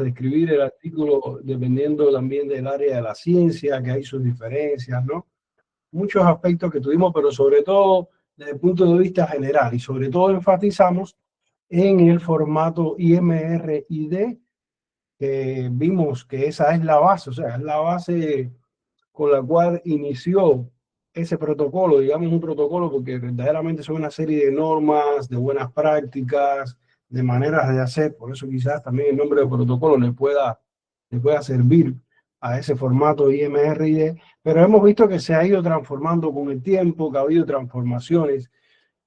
formas de escribir el artículo dependiendo también del área de la ciencia, que hay sus diferencias, ¿no? Muchos aspectos que tuvimos, pero sobre todo desde el punto de vista general, y sobre todo enfatizamos en el formato IMRID, que vimos que esa es la base, o sea, es la base con la cual inició ese protocolo, digamos un protocolo, porque verdaderamente son una serie de normas, de buenas prácticas, de maneras de hacer. Por eso quizás también el nombre de protocolo le pueda servir a ese formato IMRID, pero hemos visto que se ha ido transformando con el tiempo, que ha habido transformaciones.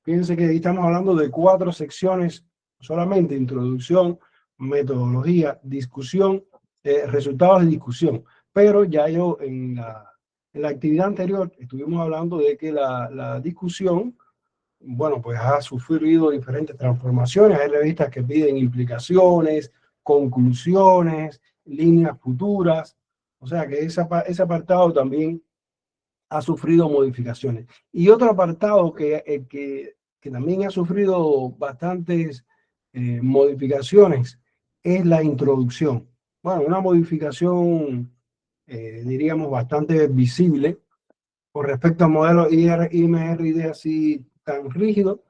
Fíjense que estamos hablando de 4 secciones solamente: introducción, metodología, discusión, resultados de discusión. Pero ya yo en la actividad anterior estuvimos hablando de que la discusión, bueno, pues ha sufrido diferentes transformaciones. Hay revistas que piden implicaciones, conclusiones, líneas futuras. O sea que ese apartado también ha sufrido modificaciones. Y otro apartado que también ha sufrido bastantes modificaciones es la introducción. Bueno, una modificación, diríamos, bastante visible con respecto al modelo IMRD así tan rígido,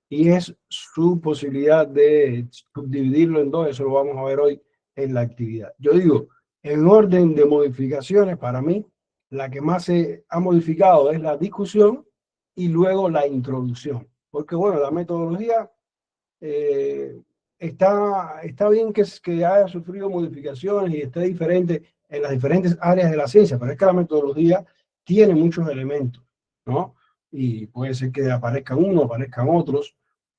y es su posibilidad de subdividirlo en dos. Eso lo vamos a ver hoy en la actividad. Yo digo, en orden de modificaciones, para mí, la que más se ha modificado es la discusión y luego la introducción. Porque, bueno, la metodología está bien que haya sufrido modificaciones y esté diferente en las diferentes áreas de la ciencia, pero es que la metodología tiene muchos elementos, ¿no? Y puede ser que aparezcan unos, aparezcan otros,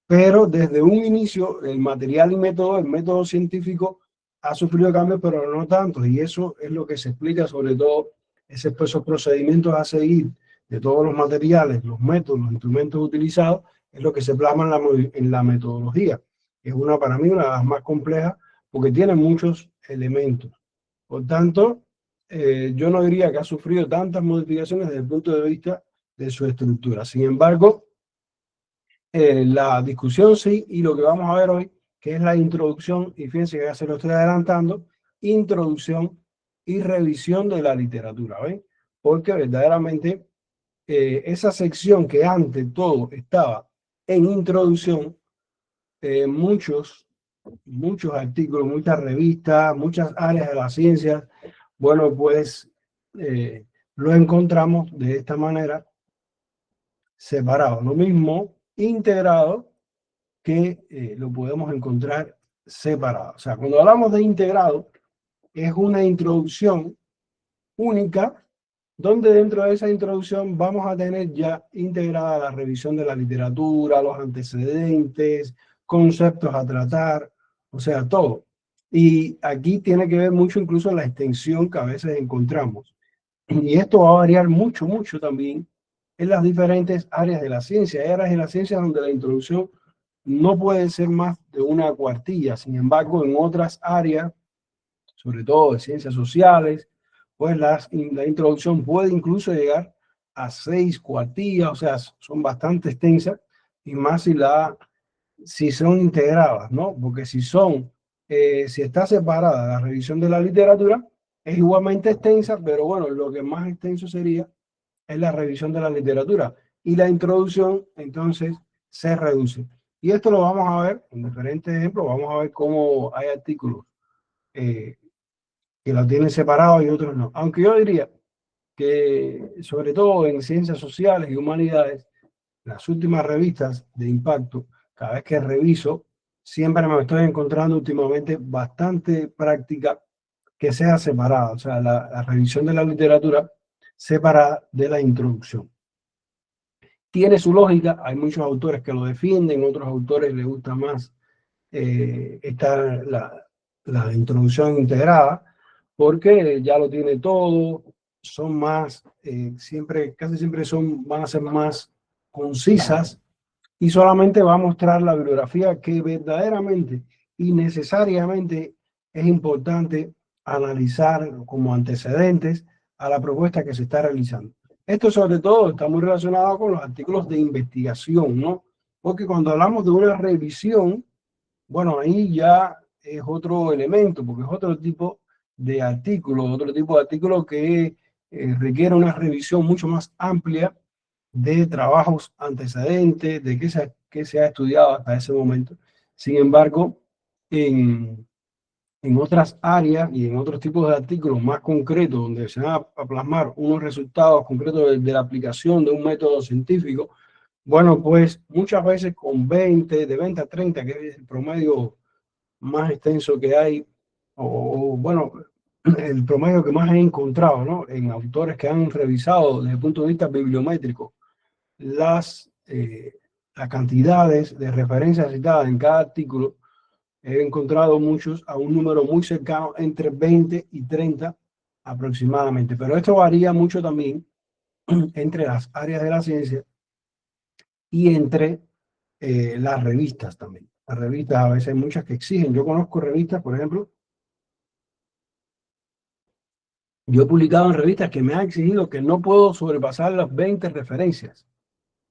pero desde un inicio el material y método, el método científico ha sufrido cambios, pero no tantos, y eso es lo que se explica, sobre todo esos procedimientos a seguir de todos los materiales, los métodos, los instrumentos utilizados, es lo que se plasma en la metodología. Es una, para mí, una de las más complejas porque tiene muchos elementos. Por tanto, yo no diría que ha sufrido tantas modificaciones desde el punto de vista de su estructura. Sin embargo, la discusión sí, y lo que vamos a ver hoy, que es la introducción, y fíjense que ya se lo estoy adelantando, introducción y revisión de la literatura, ¿ven? Porque verdaderamente esa sección que ante todo estaba en introducción, muchos artículos, muchas revistas, muchas áreas de las ciencias, bueno, pues lo encontramos de esta manera separado. Lo mismo integrado, que lo podemos encontrar separado. O sea, cuando hablamos de integrado, es una introducción única, donde dentro de esa introducción vamos a tener ya integrada la revisión de la literatura, los antecedentes, conceptos a tratar, o sea, todo. Y aquí tiene que ver mucho incluso la extensión que a veces encontramos. Y esto va a variar mucho, mucho también en las diferentes áreas de la ciencia. Hay áreas de la ciencia donde la introducción no puede ser más de una cuartilla. Sin embargo, en otras áreas, sobre todo de ciencias sociales, pues la introducción puede incluso llegar a 6 cuartillas, o sea, son bastante extensas, y más si son integradas, ¿no? Porque si está separada la revisión de la literatura, es igualmente extensa, pero bueno, lo que más extenso sería es la revisión de la literatura, y la introducción entonces se reduce. Y esto lo vamos a ver en diferentes ejemplos. Vamos a ver cómo hay artículos que lo tienen separado y otros no. Aunque yo diría que, sobre todo en ciencias sociales y humanidades, las últimas revistas de impacto, cada vez que reviso, siempre me estoy encontrando últimamente bastante práctica que sea separada. O sea, la revisión de la literatura separada de la introducción. Tiene su lógica, hay muchos autores que lo defienden, otros autores les gusta más la introducción integrada, porque ya lo tiene todo, son más, casi siempre van a ser más concisas, y solamente va a mostrar la bibliografía que verdaderamente y necesariamente es importante analizar como antecedentes a la propuesta que se está realizando. Esto sobre todo está muy relacionado con los artículos de investigación, ¿no? Porque cuando hablamos de una revisión, bueno, ahí ya es otro elemento, porque es otro tipo de artículo que requiere una revisión mucho más amplia de trabajos antecedentes, de qué se ha estudiado hasta ese momento. Sin embargo, en otras áreas y en otros tipos de artículos más concretos, donde se van a plasmar unos resultados concretos de la aplicación de un método científico, bueno, pues muchas veces con 20, de 20 a 30, que es el promedio más extenso que hay, bueno, el promedio que más he encontrado, ¿no? En autores que han revisado desde el punto de vista bibliométrico las cantidades de referencias citadas en cada artículo, he encontrado muchos a un número muy cercano, entre 20 y 30 aproximadamente. Pero esto varía mucho también entre las áreas de la ciencia y entre las revistas también. Las revistas a veces hay muchas que exigen. Yo conozco revistas, por ejemplo, yo he publicado en revistas que me han exigido que no puedo sobrepasar las 20 referencias.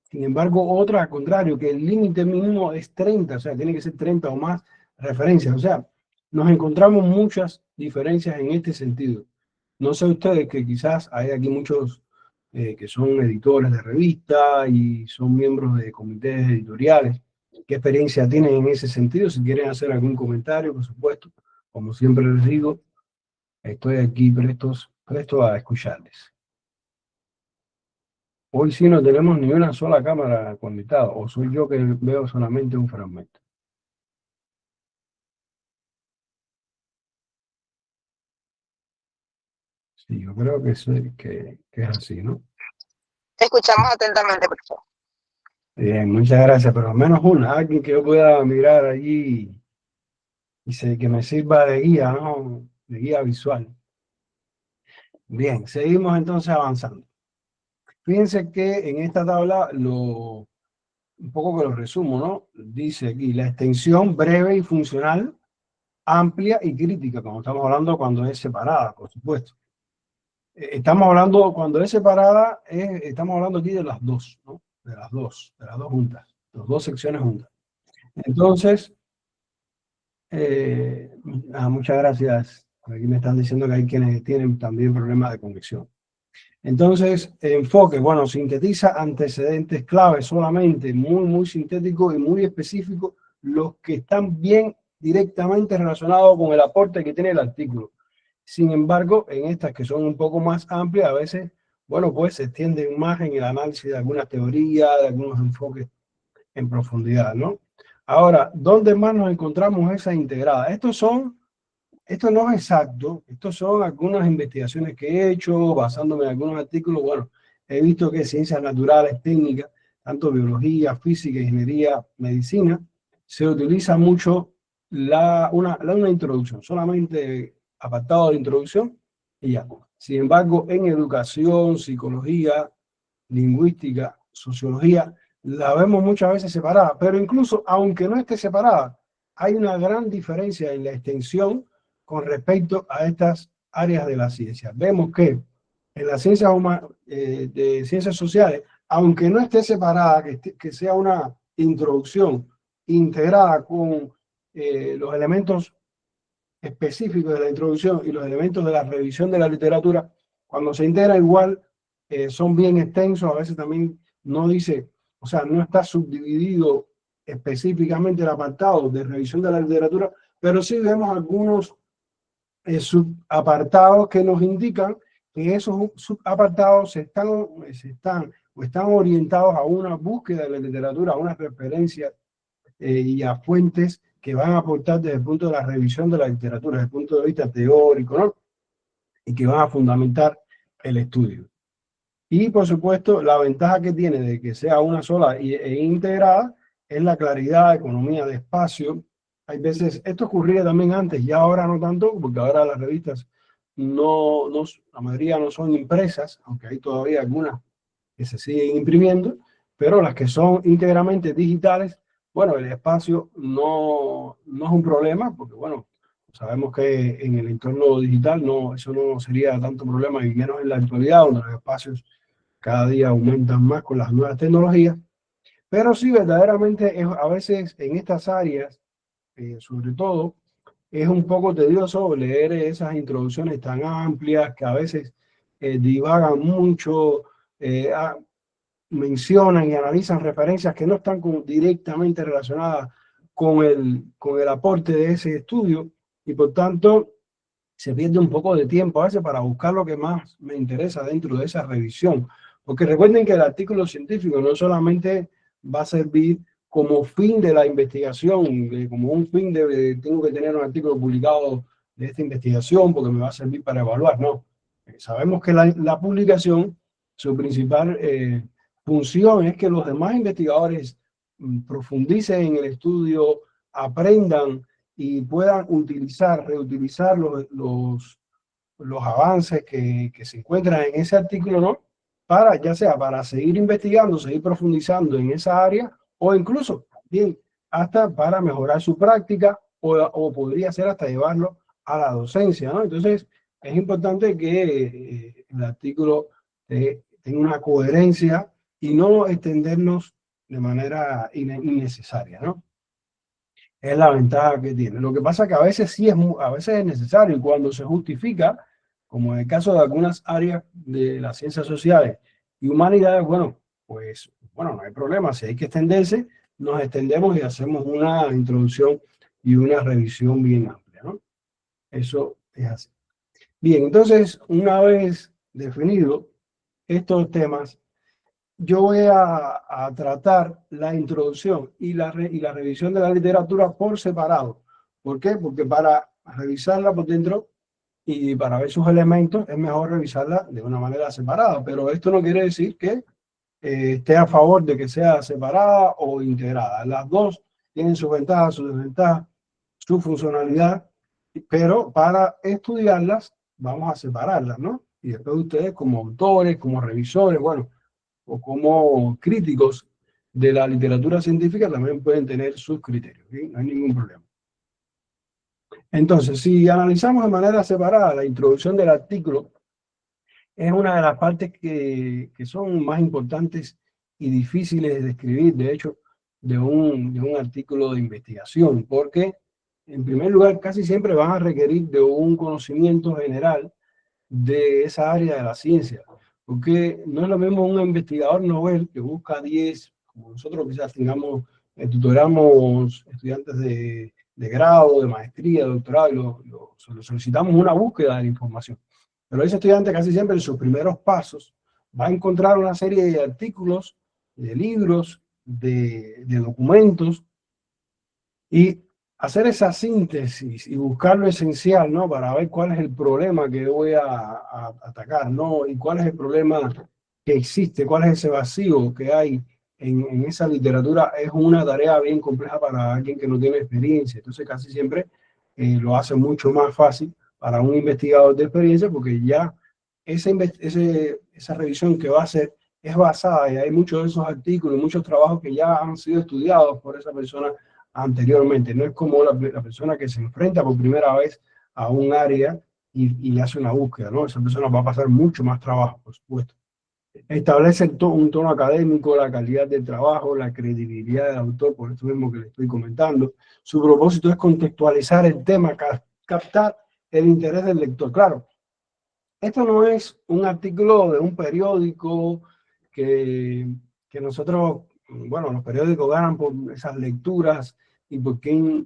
Sin embargo, otras, al contrario, que el límite mínimo es 30, o sea, tiene que ser 30 o más referencias. O sea, nos encontramos muchas diferencias en este sentido. No sé ustedes, que quizás hay aquí muchos que son editores de revistas y son miembros de comités editoriales. ¿Qué experiencia tienen en ese sentido? Si quieren hacer algún comentario, por supuesto, como siempre les digo, estoy aquí presto a escucharles. Hoy sí no tenemos ni una sola cámara conectada, o soy yo que veo solamente un fragmento. Sí, yo creo que es así, ¿no? Te escuchamos atentamente, profesor. Bien, muchas gracias, pero al menos una, alguien que yo pueda mirar allí y que me sirva de guía, ¿no? De guía visual. Bien, seguimos entonces avanzando. Fíjense que en esta tabla, un poco que lo resumo, ¿no? Dice aquí, la extensión breve y funcional, amplia y crítica, como estamos hablando cuando es separada, por supuesto. Estamos hablando, cuando es separada, estamos hablando aquí de las dos, ¿no? De las dos juntas, las dos secciones juntas. Entonces, muchas gracias. Aquí me están diciendo que hay quienes tienen también problemas de conexión. Entonces, enfoque, bueno, sintetiza antecedentes claves solamente, muy sintético y muy específico, los que están bien directamente relacionados con el aporte que tiene el artículo. Sin embargo, en estas que son un poco más amplias, a veces, bueno, pues se extienden más en el análisis de algunas teorías, de algunos enfoques en profundidad, ¿no? Ahora, ¿dónde más nos encontramos esa integrada? Esto no es exacto, estos son algunas investigaciones que he hecho basándome en algunos artículos. Bueno, he visto que ciencias naturales, técnicas, tanto biología, física, ingeniería, medicina, se utiliza mucho una introducción, solamente apartado de introducción y ya. Sin embargo, en educación, psicología, lingüística, sociología, la vemos muchas veces separada, pero incluso aunque no esté separada, hay una gran diferencia en la extensión con respecto a estas áreas de la ciencia. Vemos que en las ciencias de ciencias sociales, aunque no esté separada, que sea una introducción integrada con los elementos específicos de la introducción y los elementos de la revisión de la literatura, cuando se integra igual, son bien extensos, a veces también no dice, o sea, no está subdividido específicamente el apartado de revisión de la literatura, pero sí vemos algunos subapartados que nos indican que esos subapartados están orientados a una búsqueda de la literatura, a unas referencias y a fuentes que van a aportar desde el punto de la revisión de la literatura, desde el punto de vista teórico, ¿no? Y que van a fundamentar el estudio. Y por supuesto, la ventaja que tiene de que sea una sola e integrada es la claridad, economía de espacio. Hay veces, esto ocurría también antes, y ahora no tanto, porque ahora las revistas la mayoría no son impresas, aunque hay todavía algunas que se siguen imprimiendo, pero las que son íntegramente digitales, bueno, el espacio no es un problema, porque bueno, sabemos que en el entorno digital eso no sería tanto problema, y menos en la actualidad, donde los espacios cada día aumentan más con las nuevas tecnologías. Pero sí, verdaderamente, a veces en estas áreas, sobre todo, es un poco tedioso leer esas introducciones tan amplias que a veces divagan mucho, mencionan y analizan referencias que no están directamente relacionadas con el aporte de ese estudio y por tanto se pierde un poco de tiempo a veces para buscar lo que más me interesa dentro de esa revisión. Porque recuerden que el artículo científico no solamente va a servir como fin de la investigación, como un fin de tengo que tener un artículo publicado de esta investigación porque me va a servir para evaluar, no. Sabemos que la publicación, su principal función es que los demás investigadores profundicen en el estudio, aprendan y puedan utilizar, reutilizar los avances que se encuentran en ese artículo, ¿no? Para, ya sea para seguir investigando, seguir profundizando en esa área, o incluso bien, hasta para mejorar su práctica, o podría ser hasta llevarlo a la docencia, ¿no? Entonces, es importante que el artículo tenga una coherencia y no extendernos de manera innecesaria, ¿no? Es la ventaja que tiene. Lo que pasa es que a veces sí a veces es necesario y cuando se justifica, como en el caso de algunas áreas de las ciencias sociales y humanidades, bueno, pues bueno, no hay problema. Si hay que extenderse, nos extendemos y hacemos una introducción y una revisión bien amplia, ¿no? Eso es así. Bien, entonces, una vez definido estos temas, yo voy a tratar la introducción y la revisión de la literatura por separado. ¿Por qué? Porque para revisarla por dentro y para ver sus elementos es mejor revisarla de una manera separada, pero esto no quiere decir que esté a favor de que sea separada o integrada. Las dos tienen sus ventajas, sus desventajas, su funcionalidad, pero para estudiarlas vamos a separarlas, ¿no? Y después ustedes como autores, como revisores, bueno, o como críticos de la literatura científica también pueden tener sus criterios, ¿sí? No hay ningún problema. Entonces, si analizamos de manera separada la introducción del artículo, es una de las partes que son más importantes y difíciles de escribir, de hecho, de un artículo de investigación, porque en primer lugar casi siempre van a requerir de un conocimiento general de esa área de la ciencia, porque no es lo mismo un investigador novel que busca 10, como nosotros quizás tengamos, tutoramos estudiantes de grado, de maestría, de doctorado, y lo solicitamos una búsqueda de la información. Pero ese estudiante casi siempre en sus primeros pasos va a encontrar una serie de artículos, de libros, de documentos, y hacer esa síntesis y buscar lo esencial, ¿no? Para ver cuál es el problema que voy a atacar, ¿no? Y cuál es el problema que existe, cuál es ese vacío que hay en esa literatura, es una tarea bien compleja para alguien que no tiene experiencia. Entonces casi siempre lo hace mucho más fácil para un investigador de experiencia porque ya esa revisión que va a hacer es basada y hay muchos de esos artículos, muchos trabajos que ya han sido estudiados por esa persona anteriormente. No es como la persona que se enfrenta por primera vez a un área y hace una búsqueda, ¿no? Esa persona va a pasar mucho más trabajo, por supuesto. Establece un tono académico, la calidad del trabajo, la credibilidad del autor, por esto mismo que le estoy comentando. Su propósito es contextualizar el tema, captar el interés del lector. Claro, esto no es un artículo de un periódico que nosotros, bueno, los periódicos ganan por esas lecturas y porque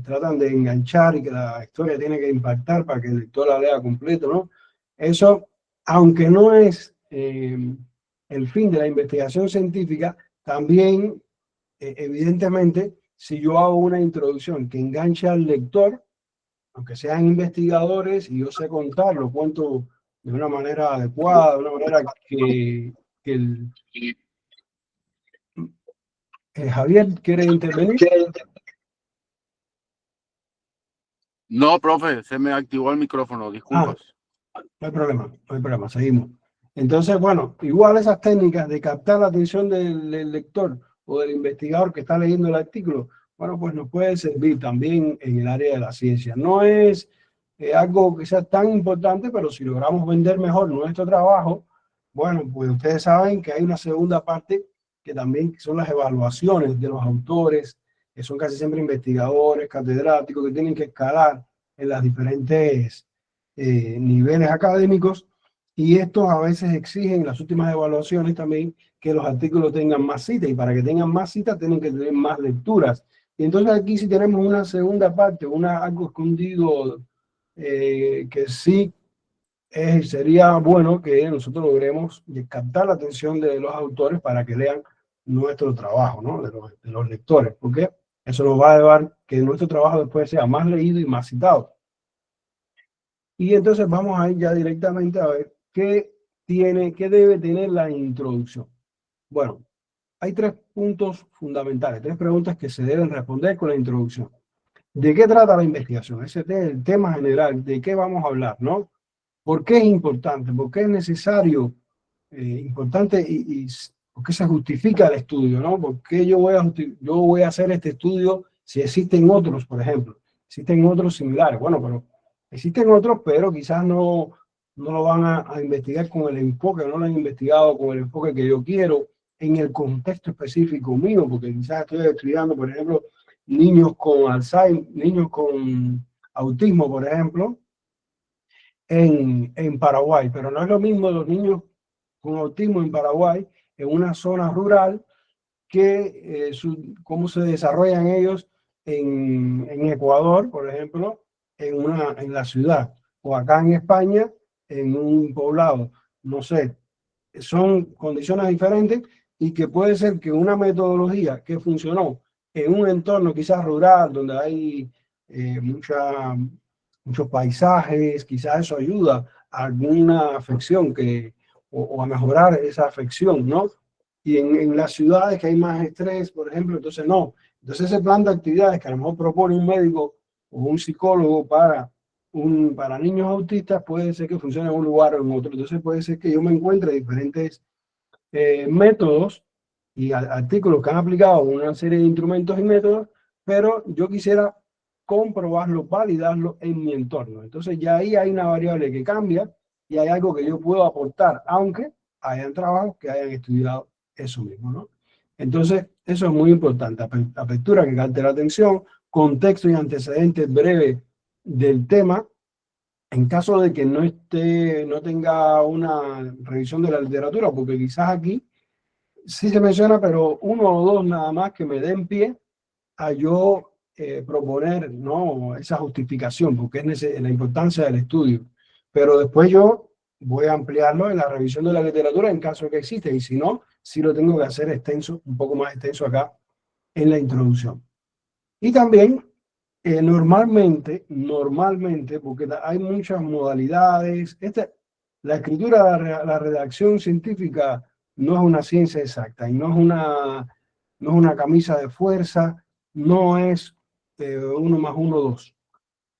tratan de enganchar y que la historia tiene que impactar para que el lector la lea completo, ¿no? Eso, aunque no es el fin de la investigación científica, también, evidentemente, si yo hago una introducción que enganche al lector, aunque sean investigadores y yo sé contar, lo cuento de una manera adecuada, de una manera que Javier quiere intervenir. No, profe, se me activó el micrófono, disculpas. No hay problema, no hay problema, seguimos. Entonces, bueno, igual esas técnicas de captar la atención del lector o del investigador que está leyendo el artículo, bueno, pues nos puede servir también en el área de la ciencia. No es algo que sea tan importante, pero si logramos vender mejor nuestro trabajo, bueno, pues ustedes saben que hay una segunda parte que también son las evaluaciones de los autores que son casi siempre investigadores, catedráticos, que tienen que escalar en las diferentes niveles académicos, y estos a veces exigen en las últimas evaluaciones también que los artículos tengan más citas, y para que tengan más citas tienen que tener más lecturas. Y entonces aquí sí tenemos una segunda parte, algo escondido que sí sería bueno que nosotros logremos captar la atención de los autores para que lean nuestro trabajo, ¿no? De los lectores, porque eso nos va a llevar que nuestro trabajo después sea más leído y más citado. Y entonces vamos a ir ya directamente a ver qué debe tener la introducción. Bueno, hay 3 puntos fundamentales, 3 preguntas que se deben responder con la introducción. ¿De qué trata la investigación? Ese es el tema general, ¿de qué vamos a hablar, no? ¿Por qué es importante? ¿Por qué es necesario? Importante y por qué se justifica el estudio, ¿no? ¿Por qué yo voy a hacer este estudio si existen otros, por ejemplo? Existen otros similares. Bueno, pero existen otros, pero quizás no lo van a investigar con el enfoque, no lo han investigado con el enfoque que yo quiero, en el contexto específico mío, porque quizás estoy estudiando, por ejemplo, niños con Alzheimer, niños con autismo, por ejemplo, en Paraguay, pero no es lo mismo los niños con autismo en Paraguay, en una zona rural, que cómo se desarrollan ellos en Ecuador, por ejemplo, en la ciudad, o acá en España, en un poblado. No sé, son condiciones diferentes, y que puede ser que una metodología que funcionó en un entorno quizás rural, donde hay muchos paisajes, quizás eso ayuda a alguna afección o a mejorar esa afección, ¿no? Y en las ciudades que hay más estrés, por ejemplo, entonces no. Entonces ese plan de actividades que a lo mejor propone un médico o un psicólogo para niños autistas, puede ser que funcione en un lugar o en otro. Entonces puede ser que yo me encuentre diferentes métodos y artículos que han aplicado una serie de instrumentos y métodos, pero yo quisiera comprobarlo, validarlo en mi entorno. Entonces ya ahí hay una variable que cambia y hay algo que yo puedo aportar, aunque hayan trabajos que hayan estudiado eso mismo, ¿no? Entonces, eso es muy importante. Apertura que capte la atención, contexto y antecedentes breves del tema. En caso de que no tenga una revisión de la literatura, porque quizás aquí sí se menciona, pero 1 o 2 nada más que me den pie a yo proponer, ¿no?, esa justificación, porque es la importancia del estudio. Pero después yo voy a ampliarlo en la revisión de la literatura en caso de que existe, y si no, sí lo tengo que hacer extenso, un poco más extenso acá en la introducción. Y también normalmente, porque hay muchas modalidades, la escritura, la redacción científica no es una ciencia exacta, y no es una camisa de fuerza, no es 1 más 1, 2.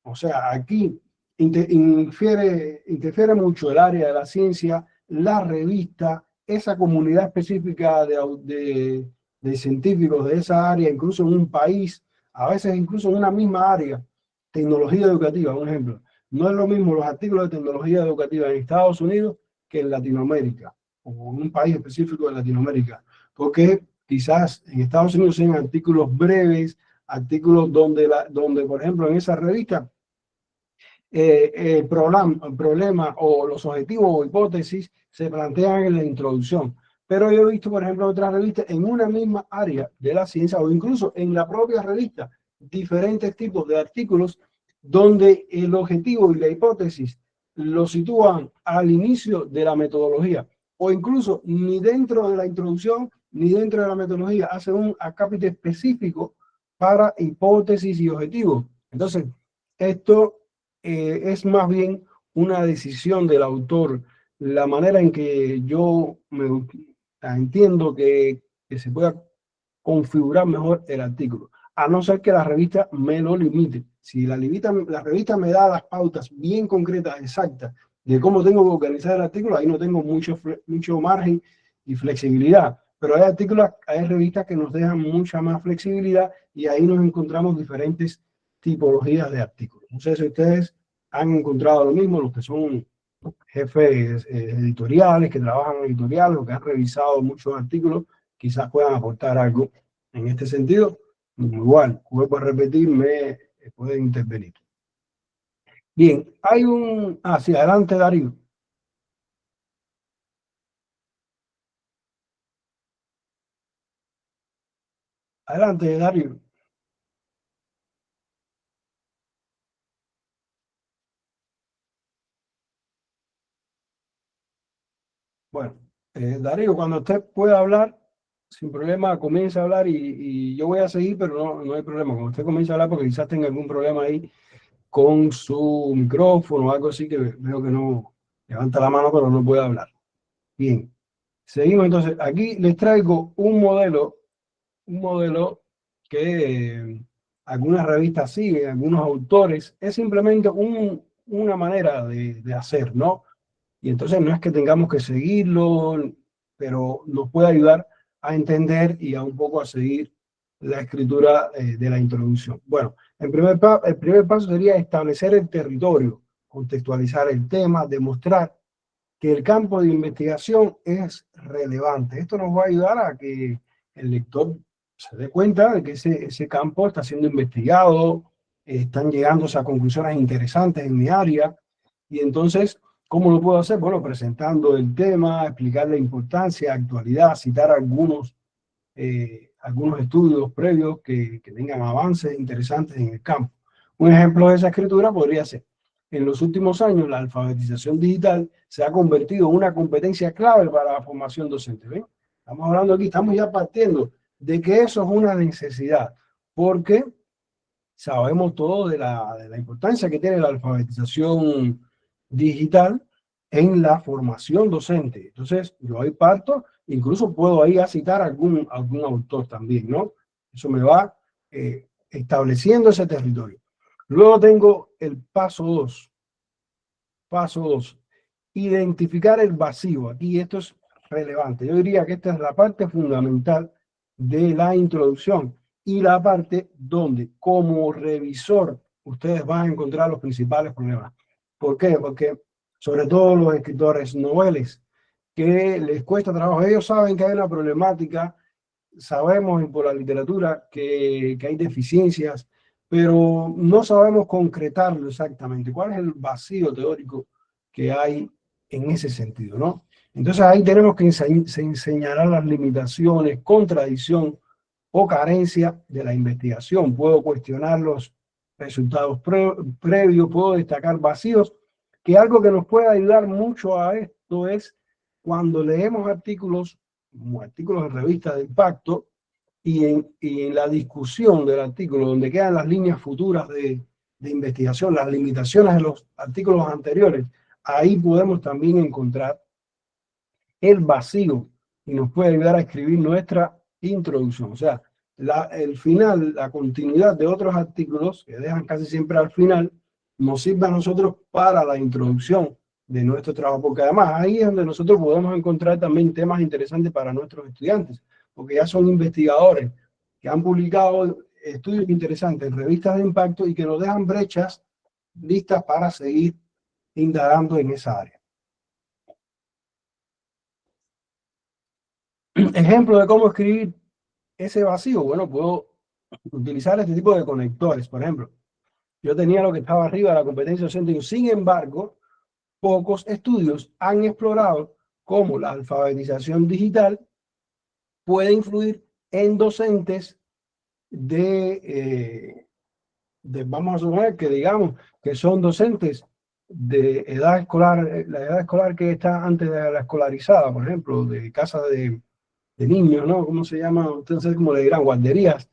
O sea, aquí interfiere mucho el área de la ciencia, la revista, esa comunidad específica de científicos de esa área, incluso en un país, a veces incluso en una misma área. Tecnología educativa, un ejemplo. No es lo mismo los artículos de tecnología educativa en Estados Unidos que en Latinoamérica, o en un país específico de Latinoamérica, porque quizás en Estados Unidos sean artículos breves, artículos donde, por ejemplo, en esa revista, el problema o los objetivos o hipótesis se plantean en la introducción. Pero yo he visto, por ejemplo, otras revistas en una misma área de la ciencia, o incluso en la propia revista, diferentes tipos de artículos donde el objetivo y la hipótesis lo sitúan al inicio de la metodología, o incluso ni dentro de la introducción ni dentro de la metodología hacen un acápite específico para hipótesis y objetivos. Entonces, esto es más bien una decisión del autor, la manera en que yo entiendo que se pueda configurar mejor el artículo, a no ser que la revista me lo limite. Si la revista me da las pautas bien concretas, exactas, de cómo tengo que organizar el artículo, ahí no tengo mucho margen y flexibilidad. Pero hay revistas que nos dejan mucha más flexibilidad, y ahí nos encontramos diferentes tipologías de artículos. No sé si ustedes han encontrado lo mismo, los que son jefes editoriales, que trabajan en editoriales o que han revisado muchos artículos, quizás puedan aportar algo en este sentido. igual, vuelvo a repetir, me pueden intervenir. Bien, hay un... Hacia adelante, Darío. Adelante, Darío. Bueno, Darío, cuando usted pueda hablar, sin problema, comience a hablar y yo voy a seguir, pero no hay problema. Cuando usted comience a hablar, porque quizás tenga algún problema ahí con su micrófono o algo así, que veo que no levanta la mano, pero no puede hablar. Bien, seguimos entonces. Aquí les traigo un modelo que algunas revistas siguen, algunos autores, es simplemente una manera de hacer, ¿no? Y entonces no es que tengamos que seguirlo, pero nos puede ayudar a entender y a un poco a seguir la escritura de la introducción. Bueno, el primer paso sería establecer el territorio, contextualizar el tema, demostrar que el campo de investigación es relevante. Esto nos va a ayudar a que el lector se dé cuenta de que ese campo está siendo investigado, están llegando a conclusiones interesantes en mi área, y entonces, ¿cómo lo puedo hacer? Bueno, presentando el tema, explicar la importancia, actualidad, citar algunos estudios previos que tengan avances interesantes en el campo. Un ejemplo de esa escritura podría ser: en los últimos años, la alfabetización digital se ha convertido en una competencia clave para la formación docente. ¿Ven? Estamos hablando aquí, estamos ya partiendo de que eso es una necesidad, porque sabemos todo de la importancia que tiene la alfabetización digital en la formación docente. Entonces, yo ahí parto, incluso puedo ahí a citar algún autor también, ¿no? Eso me va estableciendo ese territorio. Luego tengo el paso 2. Paso 2. Identificar el vacío. Aquí esto es relevante. Yo diría que esta es la parte fundamental de la introducción y la parte donde, como revisor, ustedes van a encontrar los principales problemas. ¿Por qué? Porque sobre todo los escritores noveles, que les cuesta trabajo, ellos saben que hay una problemática, sabemos por la literatura que hay deficiencias, pero no sabemos concretarlo exactamente. ¿Cuál es el vacío teórico que hay en ese sentido, ¿no? Entonces ahí tenemos que señalar las limitaciones, contradicción o carencia de la investigación. Puedo cuestionar los resultados previos, puedo destacar vacíos, que algo que nos puede ayudar mucho a esto es cuando leemos artículos, como artículos de revistas de impacto, y en la discusión del artículo, donde quedan las líneas futuras de investigación, las limitaciones de los artículos anteriores, ahí podemos también encontrar el vacío y nos puede ayudar a escribir nuestra introducción. O sea, el final, la continuidad de otros artículos que dejan casi siempre al final, nos sirve a nosotros para la introducción de nuestro trabajo, porque además ahí es donde nosotros podemos encontrar también temas interesantes para nuestros estudiantes, porque ya son investigadores que han publicado estudios interesantes en revistas de impacto y que nos dejan brechas listas para seguir indagando en esa área. Ejemplo de cómo escribir ese vacío. Bueno, puedo utilizar este tipo de conectores. Por ejemplo, yo tenía lo que estaba arriba de la competencia docente. Sin embargo, pocos estudios han explorado cómo la alfabetización digital puede influir en docentes vamos a suponer que digamos que son docentes de edad escolar, la edad escolar que está antes de la escolarizada, por ejemplo, de casa de niños, ¿no? ¿Cómo se llama? Ustedes cómo le dirán, guarderías,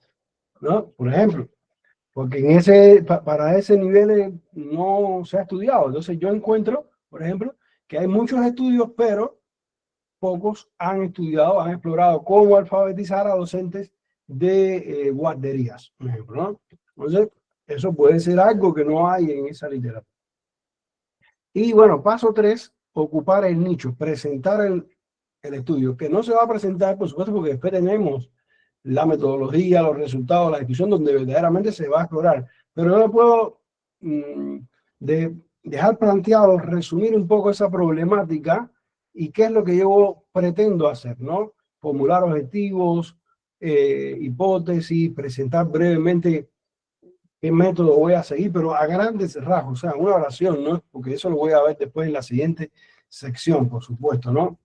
¿no? Por ejemplo, porque para ese nivel no se ha estudiado. Entonces yo encuentro, por ejemplo, que hay muchos estudios, pero pocos han estudiado, han explorado cómo alfabetizar a docentes de guarderías, por ejemplo, ¿no? Entonces, eso puede ser algo que no hay en esa literatura. Y bueno, paso 3, ocupar el nicho, presentar el estudio, que no se va a presentar, por supuesto, porque después tenemos la metodología, los resultados, la discusión, donde verdaderamente se va a explorar. Pero yo no puedo dejar planteado, resumir un poco esa problemática y qué es lo que yo pretendo hacer, ¿no? Formular objetivos, hipótesis, presentar brevemente qué método voy a seguir, pero a grandes rasgos, o sea, una oración, ¿no? Porque eso lo voy a ver después en la siguiente sección, por supuesto, ¿no?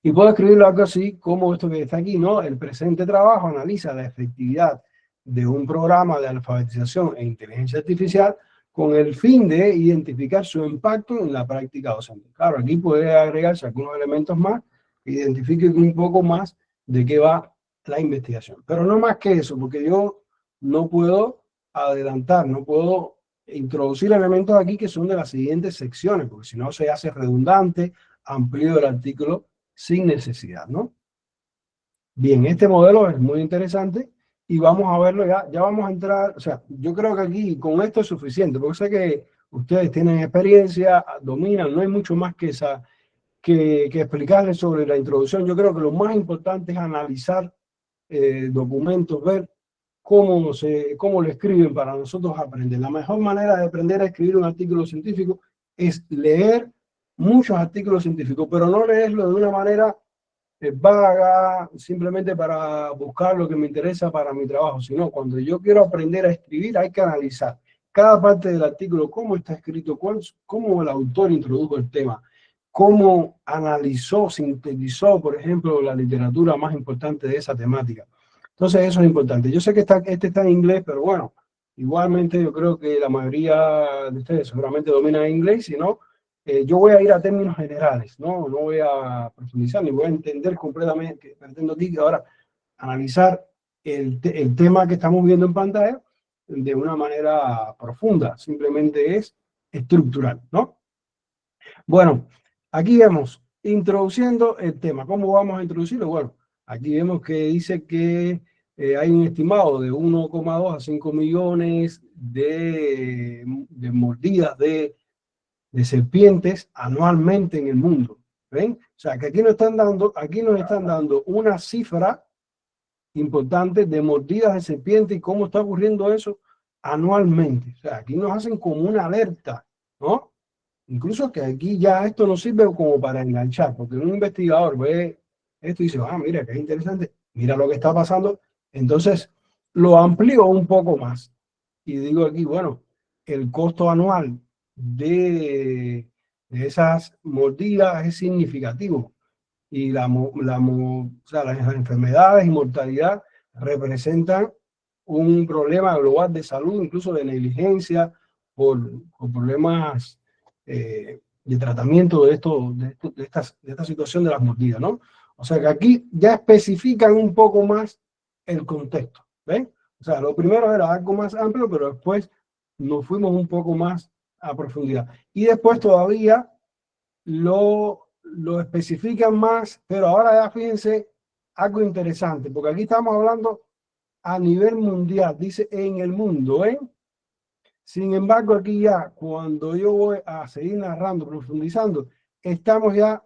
Y puedo escribirlo algo así como esto que está aquí, ¿no? El presente trabajo analiza la efectividad de un programa de alfabetización e inteligencia artificial con el fin de identificar su impacto en la práctica docente. Claro, aquí puede agregarse algunos elementos más que identifiquen un poco más de qué va la investigación. Pero no más que eso, porque yo no puedo adelantar, no puedo introducir elementos aquí que son de las siguientes secciones, porque si no se hace redundante, amplío el artículo sin necesidad, ¿no? Bien, este modelo es muy interesante y vamos a verlo ya vamos a entrar, o sea, yo creo que aquí con esto es suficiente, porque sé que ustedes tienen experiencia, dominan, no hay mucho más que, que explicarles sobre la introducción. Yo creo que lo más importante es analizar documentos, ver cómo lo escriben para nosotros aprender. La mejor manera de aprender a escribir un artículo científico es leer muchos artículos científicos, pero no leerlo de una manera vaga, simplemente para buscar lo que me interesa para mi trabajo, sino cuando yo quiero aprender a escribir hay que analizar cada parte del artículo, cómo está escrito, cómo el autor introdujo el tema, cómo analizó, sintetizó, por ejemplo, la literatura más importante de esa temática. Entonces eso es importante. Yo sé que este está en inglés, pero bueno, igualmente yo creo que la mayoría de ustedes seguramente dominan inglés, si no, yo voy a ir a términos generales, no voy a profundizar ni voy a entender completamente, pretendo aquí ahora analizar el tema que estamos viendo en pantalla de una manera profunda, simplemente es estructural, ¿no? Bueno, aquí vemos, introduciendo el tema. ¿Cómo vamos a introducirlo? Bueno, aquí vemos que dice que hay un estimado de 1,2 a 5 millones de mordidas de serpientes anualmente en el mundo. ¿Ven? O sea, que aquí nos están dando una cifra importante de mordidas de serpiente y cómo está ocurriendo eso anualmente. O sea, aquí nos hacen como una alerta, ¿no? Incluso que aquí ya esto nos sirve como para enganchar, porque un investigador ve esto y dice, ah, mira, que es interesante, mira lo que está pasando. Entonces, lo amplío un poco más. Y digo aquí, bueno, el costo anual de esas mordidas es significativo. Y o sea, las enfermedades y mortalidad representan un problema global de salud, incluso de negligencia, por problemas de tratamiento de esta situación de las mordidas, ¿no? O sea que aquí ya especifican un poco más el contexto, ¿ven? O sea, lo primero era algo más amplio, pero después nos fuimos un poco más a profundidad. Y después todavía lo especifican más, pero ahora ya fíjense algo interesante, porque aquí estamos hablando a nivel mundial, dice en el mundo, ¿eh? Sin embargo, aquí ya, cuando yo voy a seguir narrando, profundizando, estamos ya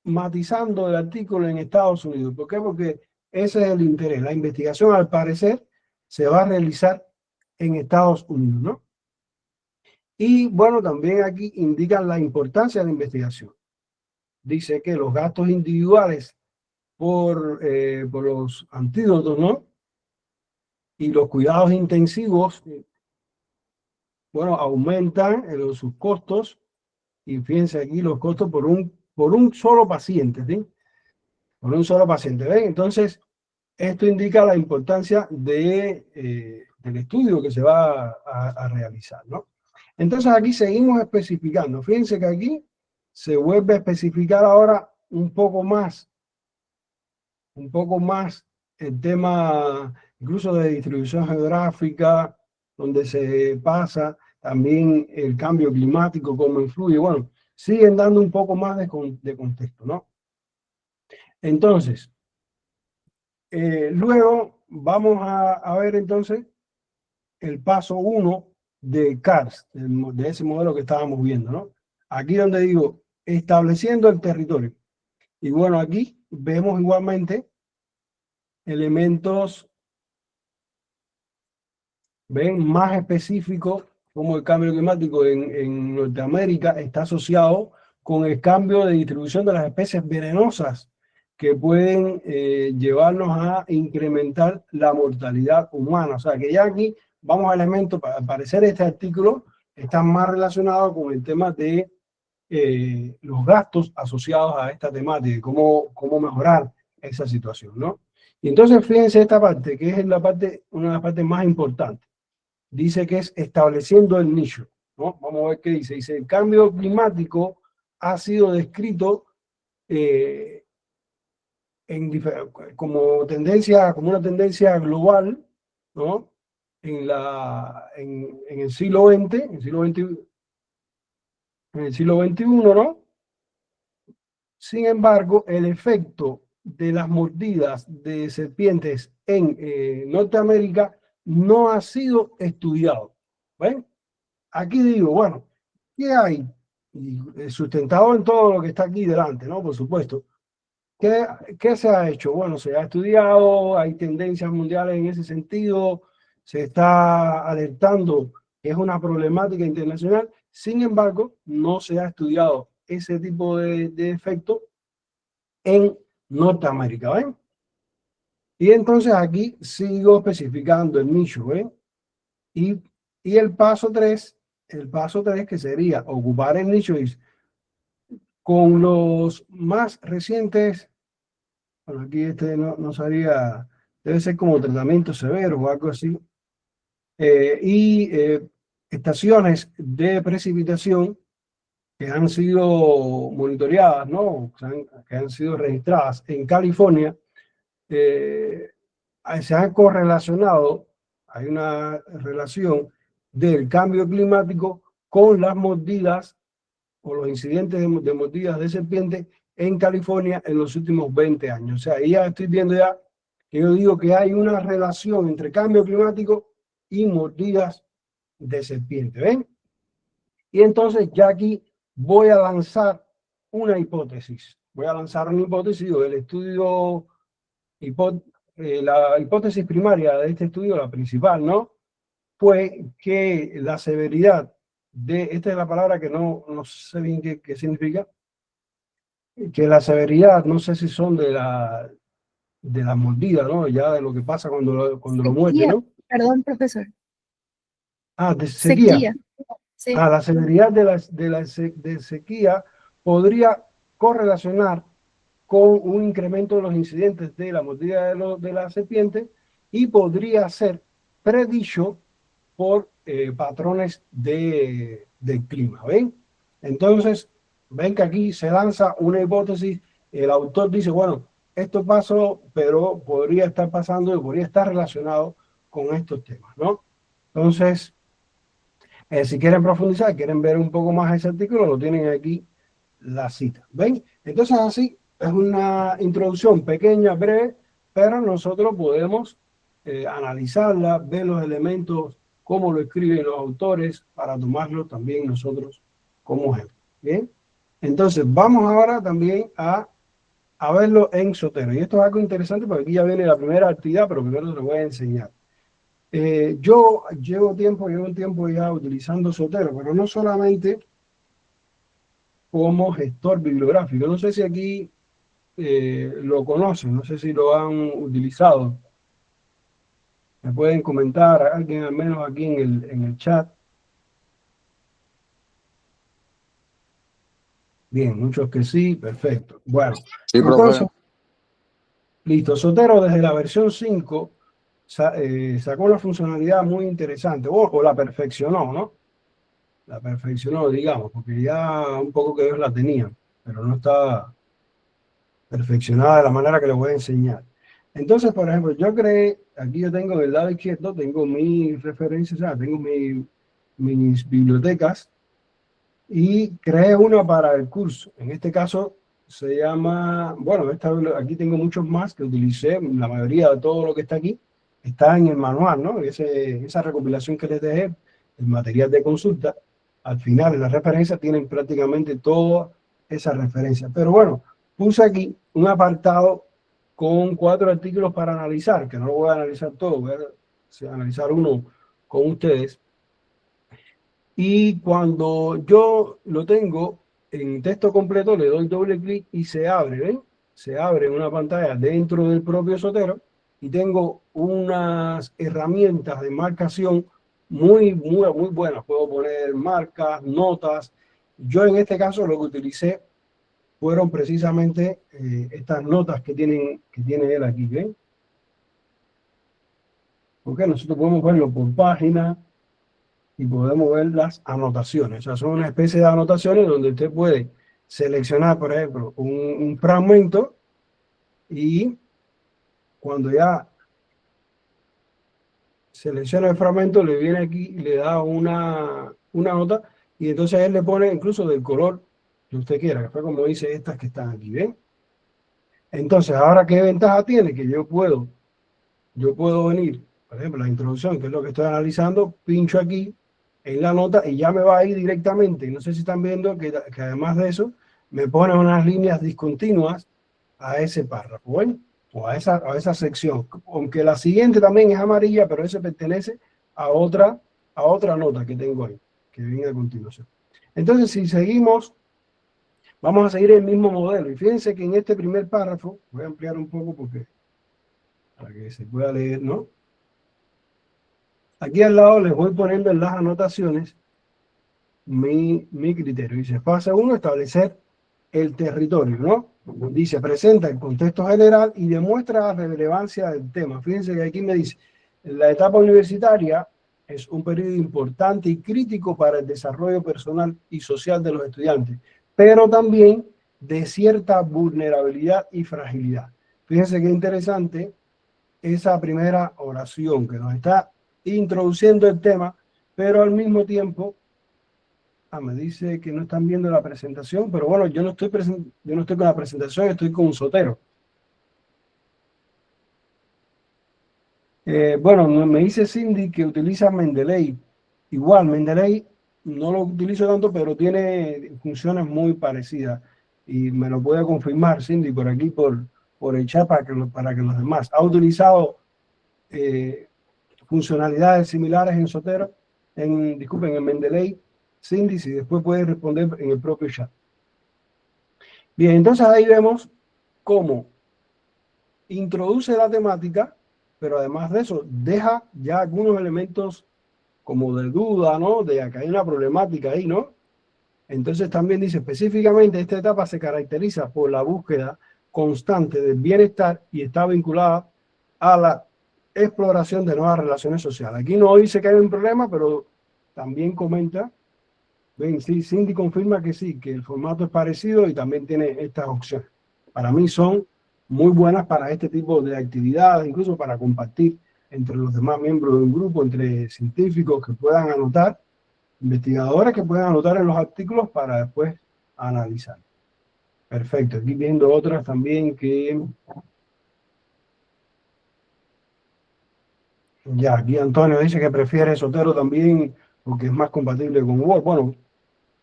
matizando el artículo en Estados Unidos. ¿Por qué? Porque ese es el interés. La investigación, al parecer, se va a realizar en Estados Unidos, ¿no? Y bueno, también aquí indican la importancia de la investigación. Dice que los gastos individuales por los antídotos, ¿no? Y los cuidados intensivos, bueno, aumentan sus costos. Y fíjense aquí los costos por un solo paciente, ¿sí? Por un solo paciente, ¿ven? Entonces, esto indica la importancia del estudio que se va a realizar, ¿no? Entonces aquí seguimos especificando. Fíjense que aquí se vuelve a especificar ahora un poco más el tema incluso de distribución geográfica, donde se pasa también el cambio climático, cómo influye. Bueno, siguen dando un poco más de contexto, ¿no? Entonces, luego vamos a ver entonces el paso 1 de CARS, de ese modelo que estábamos viendo, ¿no? Aquí donde digo, estableciendo el territorio. Y bueno, aquí vemos igualmente elementos, ven, más específicos, como el cambio climático en Norteamérica está asociado con el cambio de distribución de las especies venenosas que pueden llevarnos a incrementar la mortalidad humana. O sea, que ya aquí vamos a elementos, al parecer este artículo está más relacionado con el tema de los gastos asociados a esta temática, cómo mejorar esa situación, ¿no? Y entonces fíjense esta parte, que es la parte, una de las partes más importantes. Dice que es estableciendo el nicho, ¿no? Vamos a ver qué dice. Dice, el cambio climático ha sido descrito como tendencia, como una tendencia global, ¿no? En el siglo XX, en el siglo XXI, ¿no? Sin embargo, el efecto de las mordidas de serpientes en Norteamérica no ha sido estudiado. ¿Ven? Aquí digo, bueno, ¿qué hay? Y sustentado en todo lo que está aquí delante, ¿no? Por supuesto. ¿Qué se ha hecho? Bueno, se ha estudiado, hay tendencias mundiales en ese sentido, se está alertando que es una problemática internacional. Sin embargo, no se ha estudiado ese tipo de efecto en Norteamérica, ¿ven? Y entonces aquí sigo especificando el nicho, ¿ven? Y el paso 3, que sería ocupar el nicho con los más recientes. Bueno, aquí este no sería, debe ser como tratamiento severo o algo así. Estaciones de precipitación que han sido monitoreadas, ¿no? Que han sido registradas en California, se han correlacionado, hay una relación del cambio climático con las mordidas o los incidentes de mordidas de serpiente en California en los últimos 20 años. O sea, ahí ya estoy viendo ya que yo digo que hay una relación entre cambio climático y mordidas de serpiente, ¿ven? Y entonces ya aquí voy a lanzar una hipótesis. Voy a lanzar una hipótesis del estudio, la hipótesis primaria de este estudio, la principal, ¿no? Fue que la severidad esta es la palabra que no sé bien qué significa, que la severidad, no sé si son de la mordida, ¿no? Ya de lo que pasa cuando lo muerde, Sequía, ¿no? perdón, profesor. Ah, de sequía. Sequía, sí. La severidad de sequía podría correlacionar con un incremento de los incidentes de la mordida de la serpiente y podría ser predicho por patrones del clima, ¿ven? Entonces, ven que aquí se lanza una hipótesis, el autor dice, bueno, esto pasó, pero podría estar pasando y podría estar relacionado con estos temas, ¿no? Entonces, si quieren profundizar, quieren ver un poco más ese artículo, lo tienen aquí la cita, ¿ven? Entonces así es una introducción pequeña, breve, pero nosotros podemos analizarla, ver los elementos, cómo lo escriben los autores, para tomarlo también nosotros como ejemplo, ¿bien? Entonces vamos ahora también a verlo en Zotero. Y esto es algo interesante porque aquí ya viene la primera actividad, pero primero te lo voy a enseñar. Yo llevo un tiempo ya utilizando Zotero, pero no solamente como gestor bibliográfico. No sé si aquí lo conocen, no sé si lo han utilizado. Me pueden comentar, alguien al menos aquí en el chat. Bien, muchos que sí, perfecto. Bueno, Sí, entonces, profe. listo. Zotero desde la versión 5 sacó una funcionalidad muy interesante, o la perfeccionó, ¿no? La perfeccionó, digamos, porque ya un poco que ellos la tenían, pero no está perfeccionada de la manera que les voy a enseñar. Entonces, por ejemplo, yo creé, aquí yo tengo en el lado izquierdo, tengo mis referencias, o sea, tengo mis bibliotecas y creé una para el curso. En este caso se llama, bueno, aquí tengo muchos más que utilicé, la mayoría de todo lo que está aquí está en el manual, ¿no? Esa recopilación que les dejé, el material de consulta, al final en las referencias tienen prácticamente todas esas referencias. Pero bueno, puse aquí un apartado con 4 artículos para analizar, que no lo voy a analizar todo, voy a analizar uno con ustedes. Y cuando yo lo tengo en texto completo, le doy doble clic y se abre, ¿ven? se abre una pantalla dentro del propio Zotero y tengo unas herramientas de marcación muy buenas. Puedo poner marcas, notas. Yo en este caso lo que utilicé fueron precisamente estas notas que tiene él aquí, ¿ven? Porque nosotros podemos verlo por página y podemos ver las anotaciones. O sea, son una especie de anotaciones donde usted puede seleccionar, por ejemplo, un fragmento y cuando ya selecciona el fragmento, le viene aquí y le da una nota y entonces él le pone incluso del color que usted quiera, que fue como dice estas que están aquí, ¿ven? Entonces, ahora, ¿qué ventaja tiene? Que yo puedo venir, por ejemplo, la introducción, que es lo que estoy analizando, pincho aquí en la nota y ya me va a ir directamente. No sé si están viendo que además de eso, me pone unas líneas discontinuas a ese párrafo, ¿ven? O a esa sección. Aunque la siguiente también es amarilla, pero ese pertenece a otra nota que tengo ahí, que viene a continuación. Entonces, si seguimos, vamos a seguir el mismo modelo. Y fíjense que en este primer párrafo, voy a ampliar un poco porque para que se pueda leer, ¿no? Aquí al lado les voy poniendo en las anotaciones mi criterio. Dice, fase 1, establecer el territorio, ¿no? Dice, presenta el contexto general y demuestra la relevancia del tema. Fíjense que aquí me dice, la etapa universitaria es un periodo importante y crítico para el desarrollo personal y social de los estudiantes, pero también de cierta vulnerabilidad y fragilidad. Fíjense qué interesante esa primera oración que nos está introduciendo el tema, pero al mismo tiempo, me dice que no están viendo la presentación, pero bueno, yo no estoy con la presentación, estoy con un Zotero. Bueno, me dice Cindy que utiliza Mendeley. Igual, Mendeley no lo utilizo tanto, pero tiene funciones muy parecidas. Y me lo puede confirmar Cindy por aquí, por el chat, para que los demás. Ha utilizado funcionalidades similares en Zotero, disculpen, en Mendeley, Cindy, y después puede responder en el propio chat. Bien, entonces ahí vemos cómo introduce la temática, pero además de eso, deja ya algunos elementos como de duda, ¿no? De que hay una problemática ahí, ¿no? Entonces también dice, específicamente esta etapa se caracteriza por la búsqueda constante del bienestar y está vinculada a la exploración de nuevas relaciones sociales. Aquí no dice que hay un problema, pero también comenta, ven, sí, Cindy confirma que sí, que el formato es parecido y también tiene estas opciones. Para mí son muy buenas para este tipo de actividades, incluso para compartir entre los demás miembros de un grupo, entre científicos que puedan anotar, investigadores que puedan anotar en los artículos para después analizar. Perfecto, aquí viendo otras también que... Ya, aquí Antonio dice que prefiere Zotero también porque es más compatible con Word. Bueno,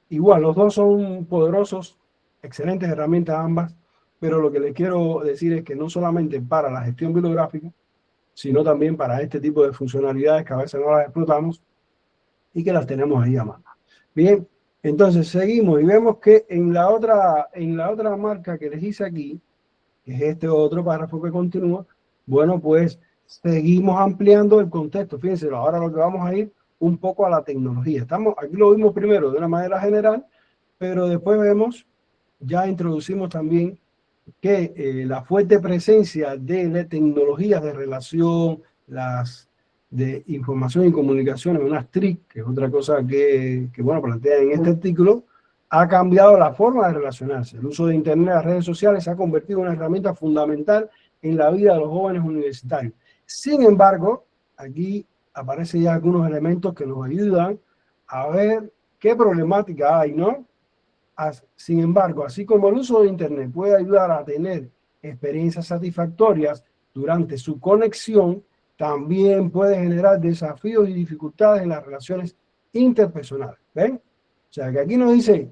igual, los dos son poderosos, excelentes herramientas ambas, pero lo que les quiero decir es que no solamente para la gestión bibliográfica, sino también para este tipo de funcionalidades que a veces no las explotamos y que las tenemos ahí a mano. Bien, entonces seguimos y vemos que en la otra marca que les hice aquí, que es este otro párrafo que continúa, bueno, pues seguimos ampliando el contexto. Fíjense, ahora lo que vamos a ir un poco a la tecnología. Aquí lo vimos primero de una manera general, pero después vemos, ya introducimos también que la fuerte presencia de tecnologías de relación, las de información y comunicaciones, unas TRIC, que es otra cosa que bueno, plantea en este artículo, ha cambiado la forma de relacionarse. El uso de Internet y las redes sociales se ha convertido en una herramienta fundamental en la vida de los jóvenes universitarios. Sin embargo, aquí aparecen ya algunos elementos que nos ayudan a ver qué problemática hay, ¿no? Sin embargo, así como el uso de Internet puede ayudar a tener experiencias satisfactorias durante su conexión, también puede generar desafíos y dificultades en las relaciones interpersonales. ¿Ven? O sea, que aquí nos dice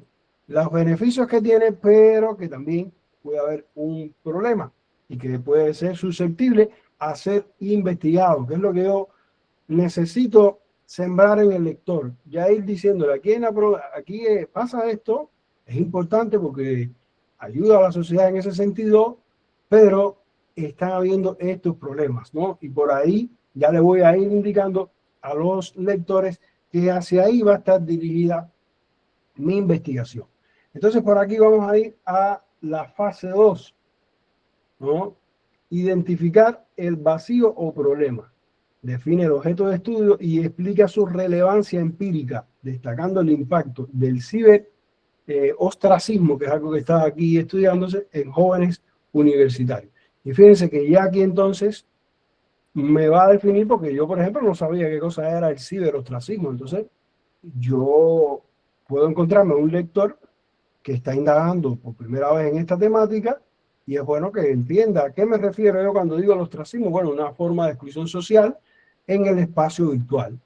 los beneficios que tiene, pero que también puede haber un problema y que puede ser susceptible a ser investigado, que es lo que yo necesito sembrar en el lector. Ya ir diciéndole, aquí pasa esto, es importante porque ayuda a la sociedad en ese sentido, pero están habiendo estos problemas, ¿no? Y por ahí ya le voy a ir indicando a los lectores que hacia ahí va a estar dirigida mi investigación. Entonces, por aquí vamos a ir a la fase 2, ¿no? Identificar el vacío o problema. Define el objeto de estudio y explica su relevancia empírica, destacando el impacto del ostracismo, que es algo que está aquí estudiándose en jóvenes universitarios. Y fíjense que ya aquí entonces me va a definir, porque yo, por ejemplo, no sabía qué cosa era el ciberostracismo. Entonces, yo puedo encontrarme un lector que está indagando por primera vez en esta temática, y es bueno que entienda a qué me refiero yo cuando digo el ostracismo. Bueno, una forma de exclusión social en el espacio virtual.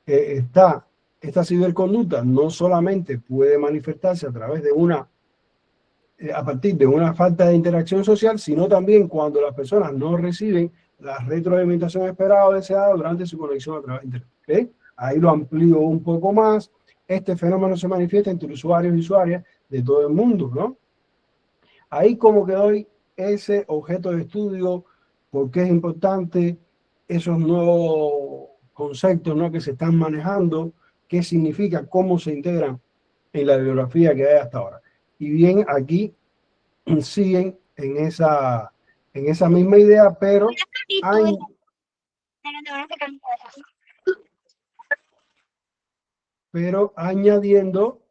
Esta ciberconducta no solamente puede manifestarse a través de a partir de una falta de interacción social, sino también cuando las personas no reciben la retroalimentación esperada o deseada durante su conexión a través de Internet. ¿Okay? Ahí lo amplío un poco más. Este fenómeno se manifiesta entre usuarios y usuarias de todo el mundo, ¿no? Ahí como que doy ese objeto de estudio, por qué es importante, esos nuevos conceptos, ¿no?, que se están manejando, qué significa, cómo se integran en la bibliografía que hay hasta ahora. Y bien, aquí siguen en esa misma idea, pero añadiendo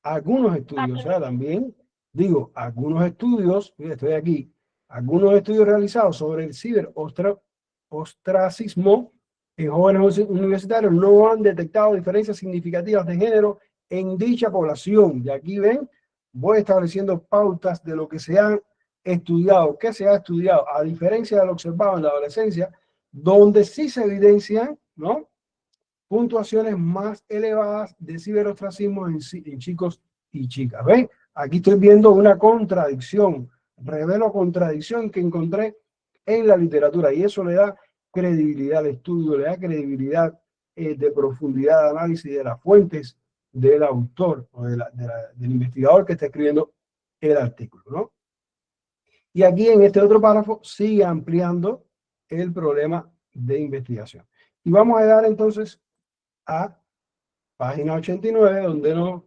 algunos estudios. O sea, también digo, algunos estudios, estoy aquí, algunos estudios realizados sobre el ciberostracismo en jóvenes universitarios no han detectado diferencias significativas de género en dicha población. Y aquí ven, voy estableciendo pautas de lo que se han estudiado, que se ha estudiado, a diferencia de lo observado en la adolescencia, donde sí se evidencian, ¿no?, puntuaciones más elevadas de ciberostracismo en chicos y chicas. ¿Ven? Aquí estoy viendo una contradicción, revelo contradicción que encontré en la literatura, y eso le da credibilidad al estudio, le da credibilidad de profundidad de análisis de las fuentes del autor o del investigador que está escribiendo el artículo, ¿no? Y aquí en este otro párrafo sigue ampliando el problema de investigación. Y vamos a llegar entonces a página 89, donde nos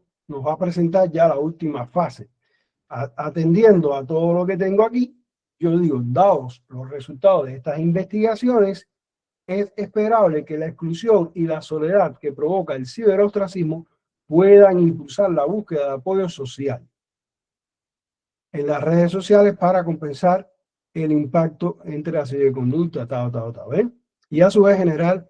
va a presentar ya la última fase. Atendiendo a todo lo que tengo aquí, yo digo, dados los resultados de estas investigaciones, es esperable que la exclusión y la soledad que provoca el ciberostracismo puedan impulsar la búsqueda de apoyo social en las redes sociales para compensar el impacto entre la ciberconducta, ¿ven? Y a su vez generar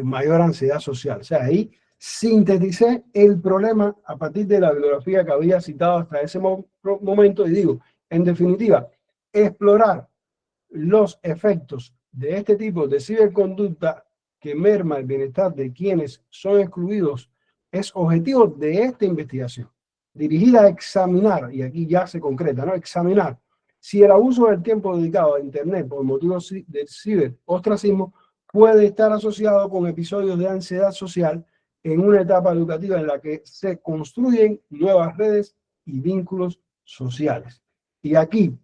mayor ansiedad social. O sea, ahí sinteticé el problema a partir de la bibliografía que había citado hasta ese momento, y digo, en definitiva, explorar los efectos de este tipo de ciberconducta que merma el bienestar de quienes son excluidos es objetivo de esta investigación, dirigida a examinar, y aquí ya se concreta, ¿no?, examinar si el abuso del tiempo dedicado a Internet por motivos del ciberostracismo puede estar asociado con episodios de ansiedad social en una etapa educativa en la que se construyen nuevas redes y vínculos sociales. Y aquí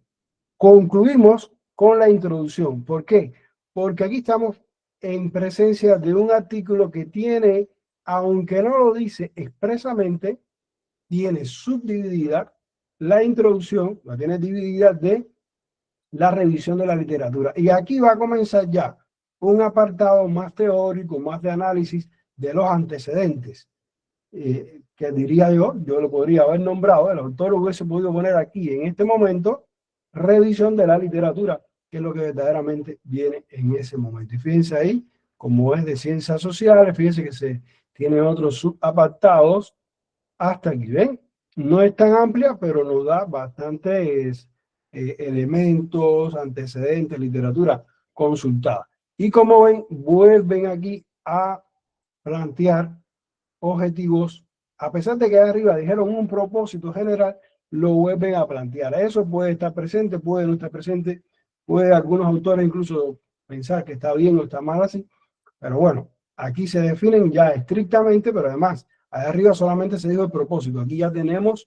concluimos con la introducción. ¿Por qué? Porque aquí estamos en presencia de un artículo que tiene, aunque no lo dice expresamente, tiene subdividida la introducción, la tiene dividida de la revisión de la literatura. Y aquí va a comenzar ya un apartado más teórico, más de análisis de los antecedentes, que diría yo lo podría haber nombrado, el autor hubiese podido poner aquí en este momento, revisión de la literatura, que es lo que verdaderamente viene en ese momento. Y fíjense ahí, como es de ciencias sociales, fíjense que se tiene otros subapartados hasta aquí, ¿ven? No es tan amplia, pero nos da bastantes elementos, antecedentes, literatura consultada. Y como ven, vuelven aquí a plantear objetivos, a pesar de que arriba dijeron un propósito general, lo vuelven a plantear. Eso puede estar presente, puede no estar presente, puede algunos autores incluso pensar que está bien o está mal así, pero bueno, aquí se definen ya estrictamente, pero además, allá arriba solamente se dijo el propósito, aquí ya tenemos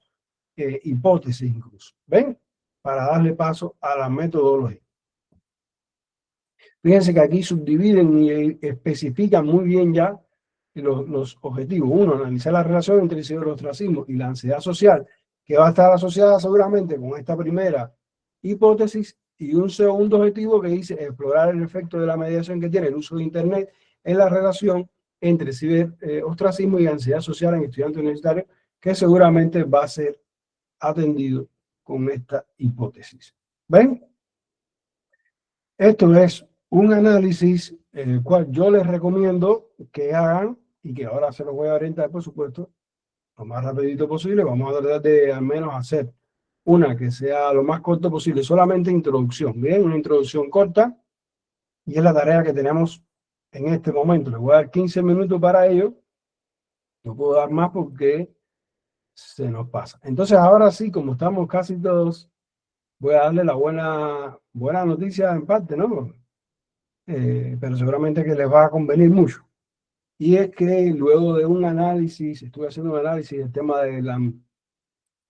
hipótesis incluso, ¿ven? para darle paso a la metodología. Fíjense que aquí subdividen y especifican muy bien ya los objetivos. Uno, analizar la relación entre el ciberostracismo y la ansiedad social, que va a estar asociada seguramente con esta primera hipótesis, y un segundo objetivo que dice explorar el efecto de la mediación que tiene el uso de Internet en la relación entre ciberostracismo y ansiedad social en estudiantes universitarios, que seguramente va a ser atendido con esta hipótesis. ¿Ven? Esto es un análisis en el cual yo les recomiendo que hagan, y que ahora se los voy a orientar, por supuesto, lo más rapidito posible. Vamos a tratar de al menos hacer una que sea lo más corto posible, solamente introducción. Bien, una introducción corta, y es la tarea que tenemos en este momento. Les voy a dar 15 minutos para ello. No puedo dar más porque se nos pasa. Entonces, ahora sí, como estamos casi todos, voy a darle la buena noticia en parte, ¿no? Pero seguramente que les va a convenir mucho. Y es que luego de un análisis, estuve haciendo un análisis del tema de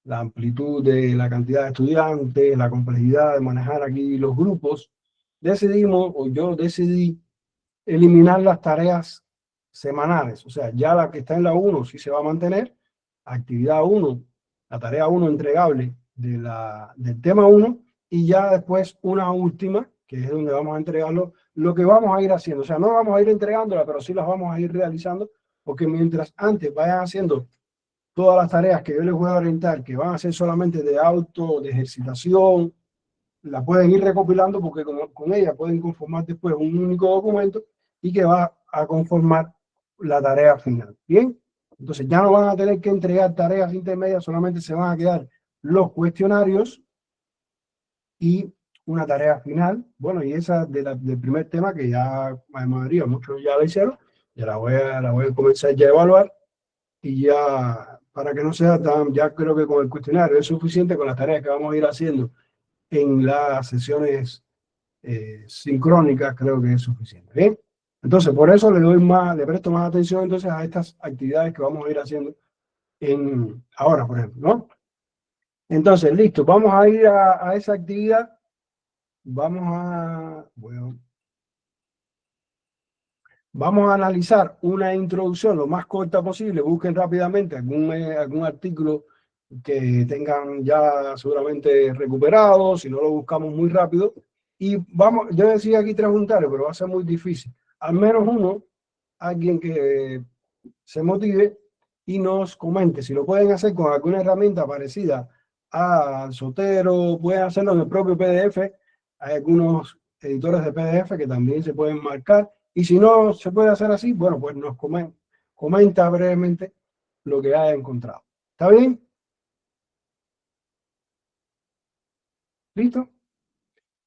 la amplitud de la cantidad de estudiantes, la complejidad de manejar aquí los grupos, decidimos, o yo decidí, eliminar las tareas semanales. O sea, ya la que está en la uno sí se va a mantener, actividad uno, la tarea uno entregable del tema uno, y ya después una última, que es donde vamos a entregarlo, lo que vamos a ir haciendo. O sea, no vamos a ir entregándola, pero sí las vamos a ir realizando, porque mientras antes vayan haciendo todas las tareas que yo les voy a orientar, que van a ser solamente de auto, de ejercitación, la pueden ir recopilando, porque con ella pueden conformar después un único documento y que va a conformar la tarea final. Bien, entonces ya no van a tener que entregar tareas intermedias, solamente se van a quedar los cuestionarios y una tarea final. Bueno, y esa del primer tema, que ya la mayoría, muchos ya la hicieron, ya la voy a comenzar ya a evaluar, y ya, para que no sea tan, ya creo que con el cuestionario es suficiente, con las tareas que vamos a ir haciendo en las sesiones sincrónicas, creo que es suficiente. Bien, entonces por eso le presto más atención entonces a estas actividades que vamos a ir haciendo ahora, por ejemplo, ¿no? Entonces, listo, vamos a ir a esa actividad. Vamos a analizar una introducción lo más corta posible. Busquen rápidamente algún artículo que tengan ya seguramente recuperado, si no lo buscamos muy rápido. Y vamos, yo decía aquí tres voluntarios, pero va a ser muy difícil. Al menos uno, alguien que se motive y nos comente. Si lo pueden hacer con alguna herramienta parecida a Sotero, pueden hacerlo en el propio PDF. Hay algunos editores de PDF que también se pueden marcar. Y si no se puede hacer así, bueno, pues nos comenta brevemente lo que haya encontrado. ¿Está bien? ¿Listo?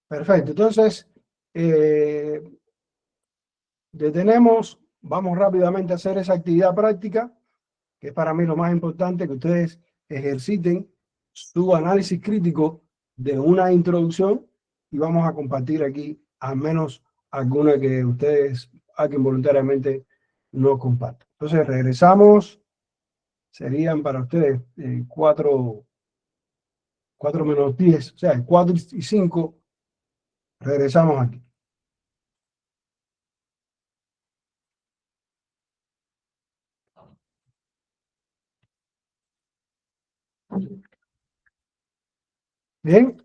Perfecto. Entonces, eh, detenemos, vamos rápidamente a hacer esa actividad práctica, que es para mí lo más importante, que ustedes ejerciten su análisis crítico de una introducción, y vamos a compartir aquí al menos alguna que ustedes, alguien voluntariamente no compartan. Entonces regresamos, serían para ustedes 4 menos 10, o sea, 4:05, regresamos aquí. Bien,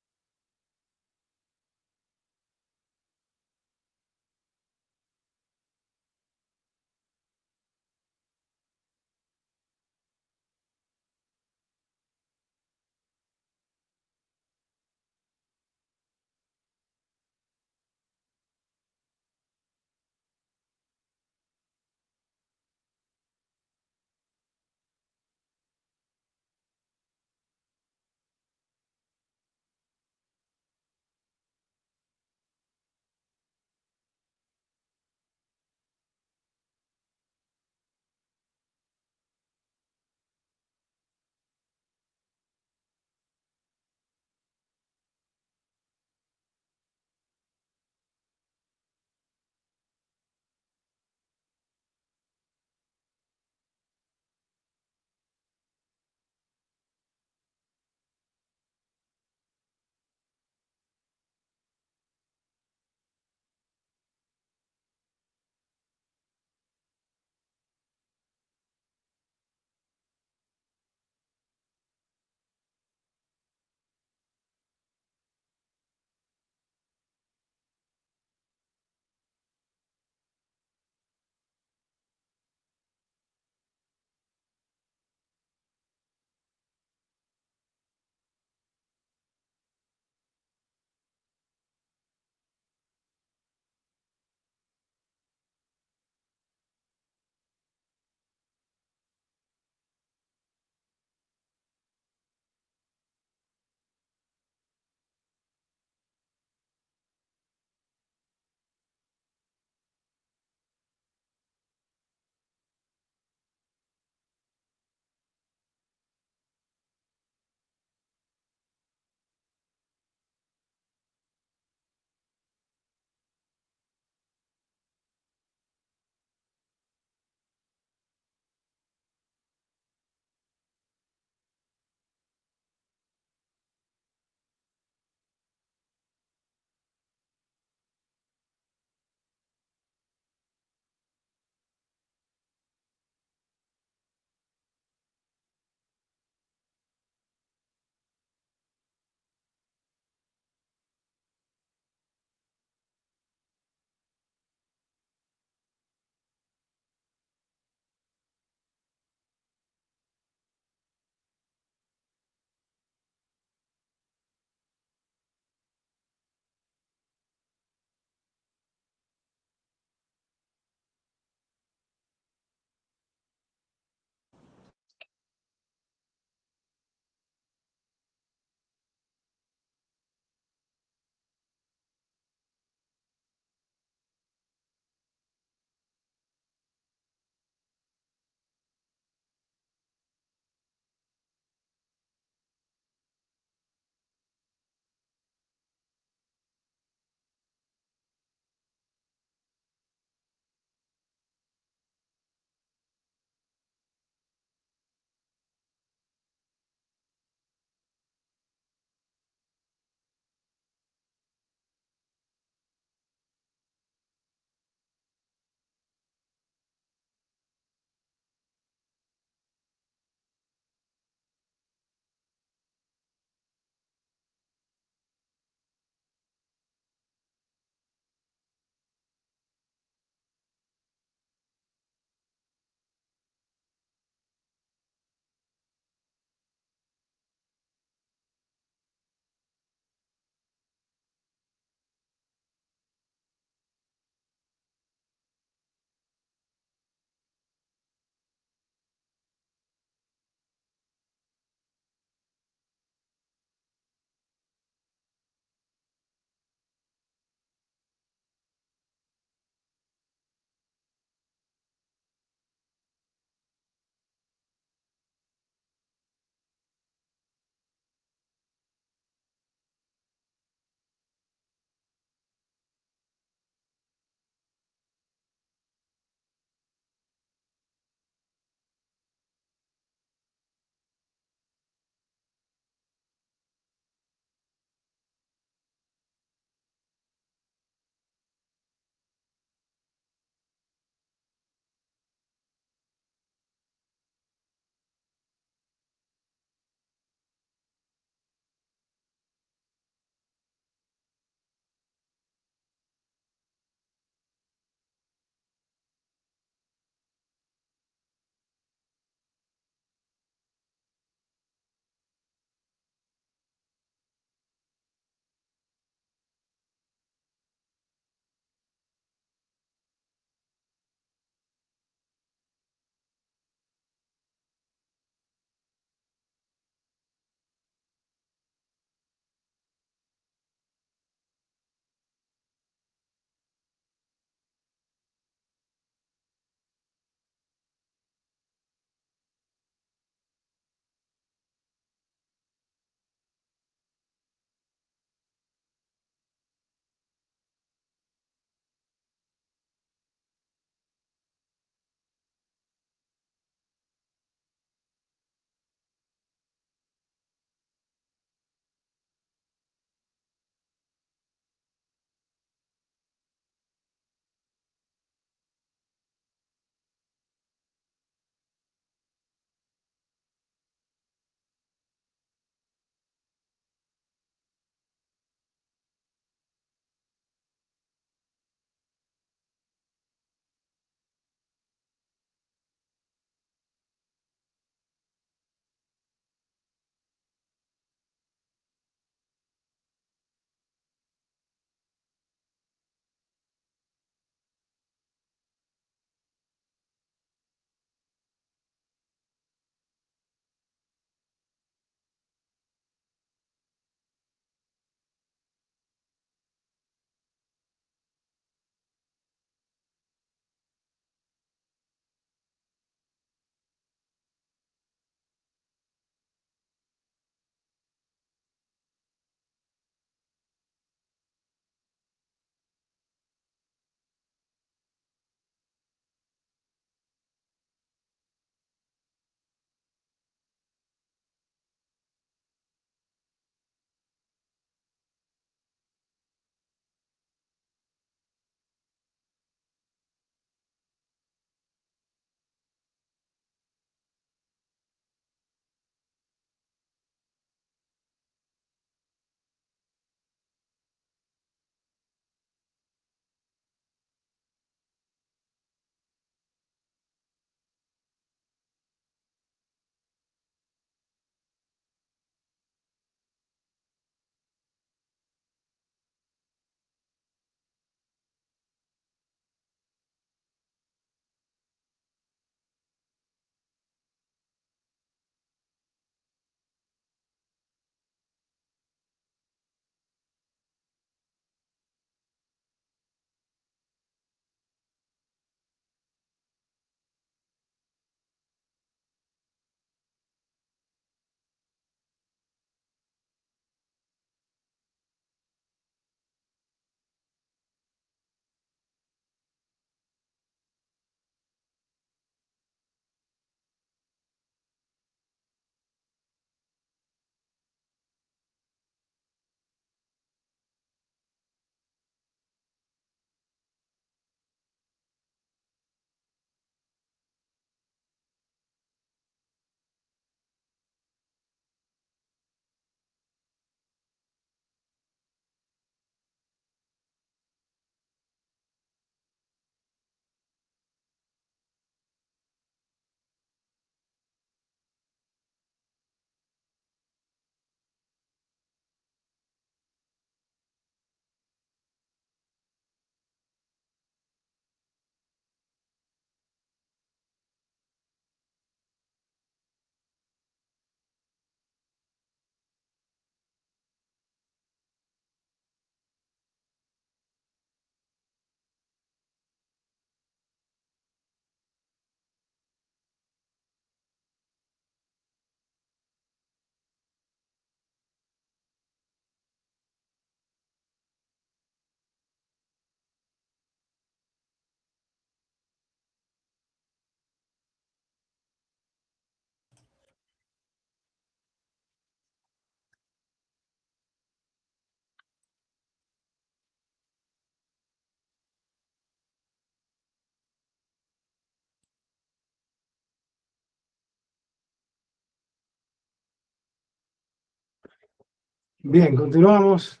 Bien, continuamos.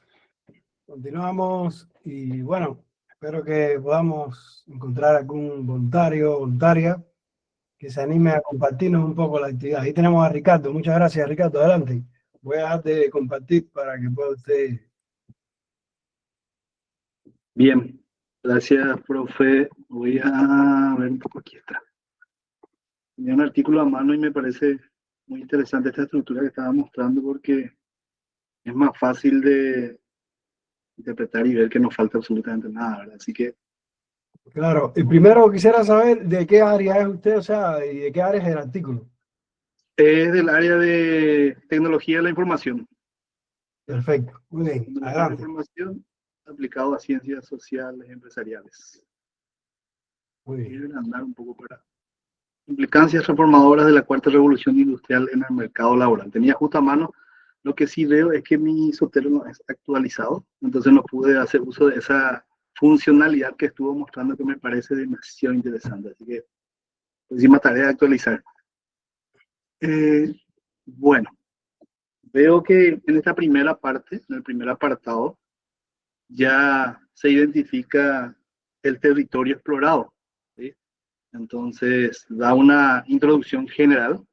Continuamos y bueno, espero que podamos encontrar algún voluntario o voluntaria que se anime a compartirnos un poco la actividad. Ahí tenemos a Ricardo. Muchas gracias, Ricardo. Adelante. Voy a dejar de compartir para que pueda usted. Bien, gracias, profe. Voy a ver un poco, aquí está. Tenía un artículo a mano y me parece muy interesante esta estructura que estaba mostrando porque es más fácil de interpretar y ver que no falta absolutamente nada, ¿verdad? Así que Claro, y primero quisiera saber de qué área es usted, o sea, y de qué área es el artículo. es del área de tecnología de la información. Perfecto, muy bien, Tecnología de la adelante. información aplicado a ciencias sociales y empresariales. Muy bien. Quiero andar un poco para implicancias transformadoras de la cuarta revolución industrial en el mercado laboral. Tenía justo a mano, lo que sí veo es que mi Zotero no es actualizado, entonces no pude hacer uso de esa funcionalidad que estuvo mostrando que me parece demasiado interesante. Así que encima tarea de actualizar. Bueno, veo que en esta primera parte, en el primer apartado, ya se identifica el territorio explorado, ¿sí? Entonces da una introducción general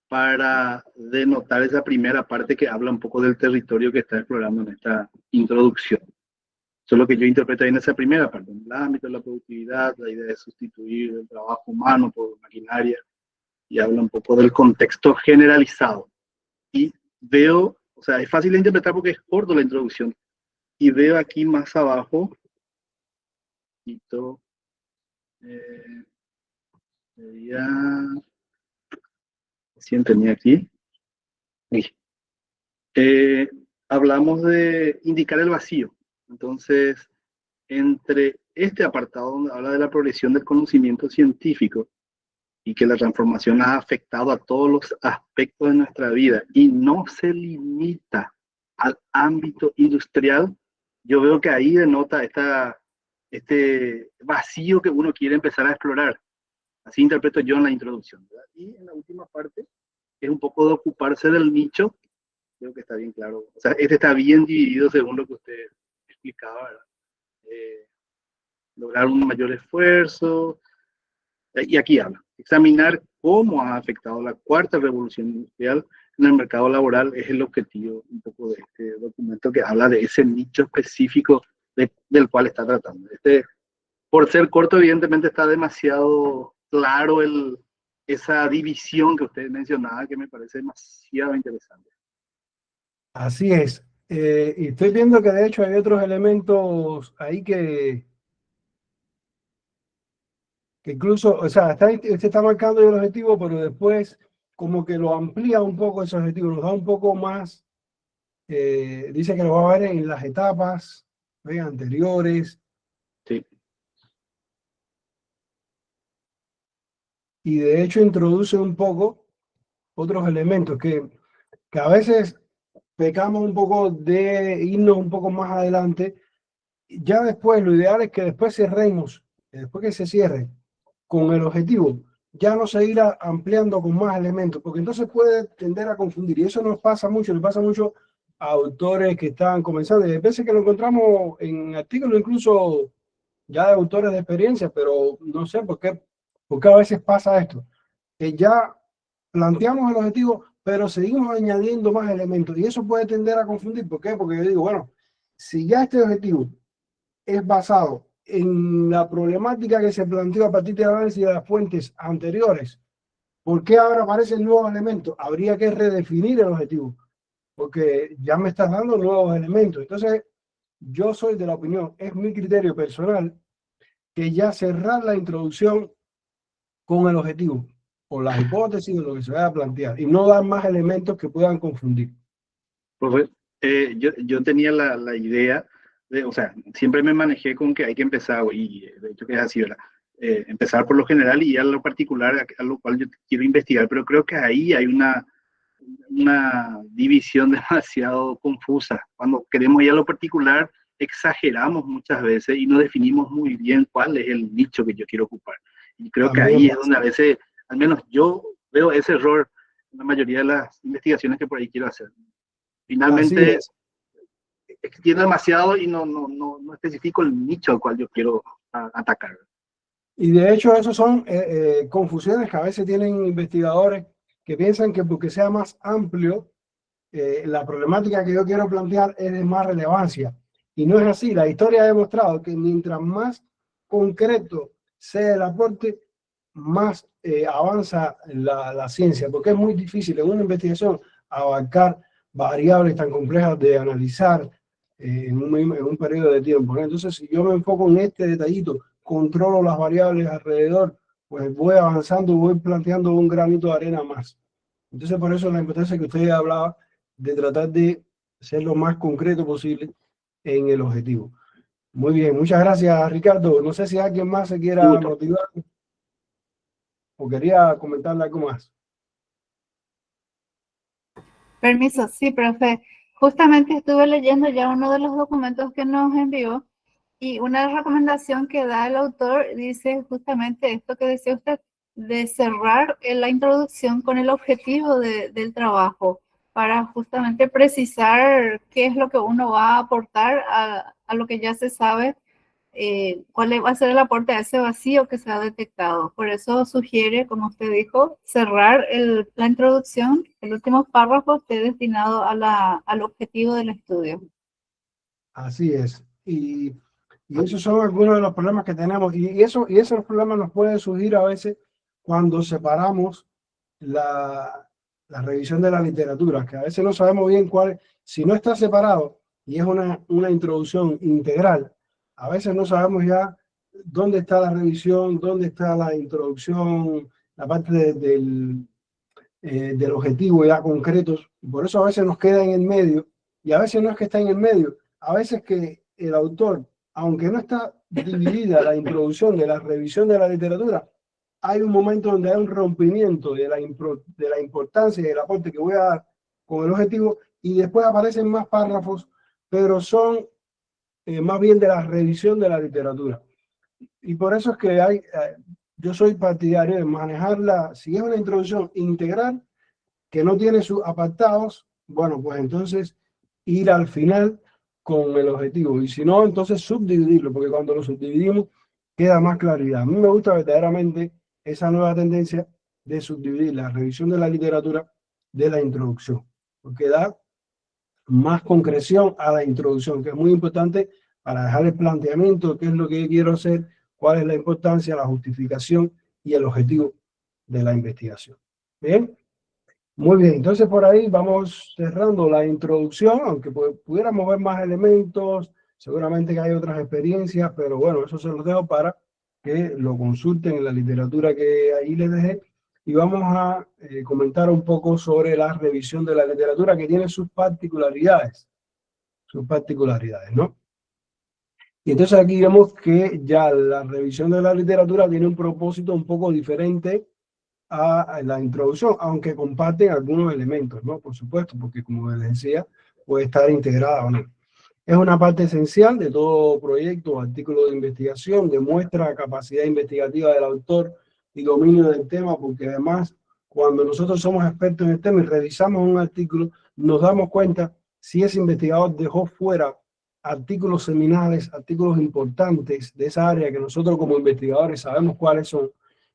para denotar esa primera parte que habla un poco del territorio que está explorando en esta introducción. Eso es lo que yo interpreto ahí en esa primera parte, en el ámbito de la productividad, la idea de sustituir el trabajo humano por maquinaria, y habla un poco del contexto generalizado. Y veo, o sea, es fácil de interpretar porque es corto la introducción, y veo aquí más abajo, sería, recién tenía aquí, hablamos de indicar el vacío. Entonces, entre este apartado donde habla de la progresión del conocimiento científico y que la transformación ha afectado a todos los aspectos de nuestra vida y no se limita al ámbito industrial, yo veo que ahí denota este vacío que uno quiere empezar a explorar. Así interpreto yo en la introducción, ¿verdad? Y en la última parte es un poco de ocuparse del nicho. Creo que está bien claro. O sea, este está bien dividido según lo que usted explicaba, ¿verdad? Lograr un mayor esfuerzo. Y aquí habla, examinar cómo ha afectado la cuarta revolución industrial en el mercado laboral es el objetivo un poco de este documento que habla de ese nicho específico del cual está tratando. Por ser corto, evidentemente está demasiado claro esa división que usted mencionaba, que me parece demasiado interesante. Así es. Y estoy viendo que de hecho hay otros elementos ahí que incluso, o sea, usted está marcando el objetivo, pero después como que lo amplía un poco ese objetivo, nos da un poco más, dice que lo va a ver en las etapas anteriores. Sí. Y de hecho introduce un poco otros elementos que a veces pecamos un poco de irnos un poco más adelante. Ya después, lo ideal es que después cerremos, después que se cierre con el objetivo, ya no seguir ampliando con más elementos, porque entonces puede tender a confundir. Y eso nos pasa mucho, le pasa mucho a autores que están comenzando. Y hay veces que lo encontramos en artículos incluso ya de autores de experiencia, pero no sé por qué a veces pasa esto. Que ya planteamos el objetivo, pero seguimos añadiendo más elementos. Y eso puede tender a confundir. ¿Por qué? Porque yo digo, bueno, si ya este objetivo es basado en la problemática que se planteó a partir del análisis de las fuentes anteriores, ¿por qué ahora aparecen nuevos elementos? Habría que redefinir el objetivo, porque ya me estás dando nuevos elementos. Entonces, yo soy de la opinión, es mi criterio personal, que ya cerrar la introducción con el objetivo, o las hipótesis, o lo que se vaya a plantear, y no dar más elementos que puedan confundir. Pues, yo tenía la idea o sea, siempre me manejé con que hay que empezar, y de hecho que es así, ¿verdad? Empezar por lo general y a lo particular, a lo cual yo quiero investigar, pero creo que ahí hay una división demasiado confusa. Cuando queremos ir a lo particular, exageramos muchas veces y no definimos muy bien cuál es el nicho que yo quiero ocupar. Y creo que ahí es donde a veces, al menos yo veo ese error en la mayoría de las investigaciones que por ahí quiero hacer. Finalmente, es que tiene demasiado y no especifico el nicho al cual yo quiero atacar. Y de hecho, eso son confusiones que a veces tienen investigadores que piensan que porque sea más amplio, la problemática que yo quiero plantear es de más relevancia. Y no es así. La historia ha demostrado que mientras más concreto sea el aporte, más avanza la ciencia, porque es muy difícil en una investigación abarcar variables tan complejas de analizar en un periodo de tiempo, ¿no? Entonces, si yo me enfoco en este detallito, controlo las variables alrededor, pues voy avanzando, voy planteando un granito de arena más. Entonces, por eso la importancia que usted hablaba de tratar de ser lo más concreto posible en el objetivo. Muy bien, muchas gracias, Ricardo. No sé si alguien más se quiera motivar o quería comentarle algo más. Permiso, sí, profe. Justamente estuve leyendo ya uno de los documentos que nos envió y una recomendación que da el autor dice justamente esto que decía usted, de cerrar la introducción con el objetivo del trabajo para justamente precisar qué es lo que uno va a aportar a lo que ya se sabe, cuál va a ser el aporte a ese vacío que se ha detectado. Por eso sugiere, como usted dijo, cerrar la introducción, el último párrafo esté destinado al objetivo del estudio. Así es. Y esos son algunos de los problemas que tenemos. Y esos problemas nos pueden surgir a veces cuando separamos la revisión de la literatura, que a veces no sabemos bien cuál, si no está separado y es una introducción integral, a veces no sabemos ya dónde está la revisión, dónde está la introducción, la parte del objetivo ya concretos. Y por eso a veces nos queda en el medio, y a veces no es que está en el medio, a veces que el autor, aunque no está dividida la introducción de la revisión de la literatura, hay un momento donde hay un rompimiento de la importancia y del aporte que voy a dar con el objetivo, y después aparecen más párrafos, pero son más bien de la revisión de la literatura. Y por eso es que yo soy partidario de manejarla, si es una introducción integral que no tiene sus apartados, bueno, pues entonces ir al final con el objetivo, y si no, entonces subdividirlo, porque cuando lo subdividimos queda más claridad. A mí me gusta verdaderamente esa nueva tendencia de subdividir la revisión de la literatura de la introducción, porque da más concreción a la introducción, que es muy importante para dejar el planteamiento, qué es lo que yo quiero hacer, cuál es la importancia, la justificación y el objetivo de la investigación. Bien, muy bien, entonces por ahí vamos cerrando la introducción, aunque pudiéramos ver más elementos, seguramente que hay otras experiencias, pero bueno, eso se los dejo para que lo consulten en la literatura que ahí les dejé. Y vamos a comentar un poco sobre la revisión de la literatura, que tiene sus particularidades, ¿no? Y entonces aquí vemos que ya la revisión de la literatura tiene un propósito un poco diferente a la introducción, aunque comparten algunos elementos, ¿no? Por supuesto, porque como les decía, puede estar integrada o no. Es una parte esencial de todo proyecto o artículo de investigación, demuestra capacidad investigativa del autor y dominio del tema, porque además, cuando nosotros somos expertos en el tema y revisamos un artículo, nos damos cuenta si ese investigador dejó fuera artículos seminales, artículos importantes de esa área que nosotros como investigadores sabemos cuáles son,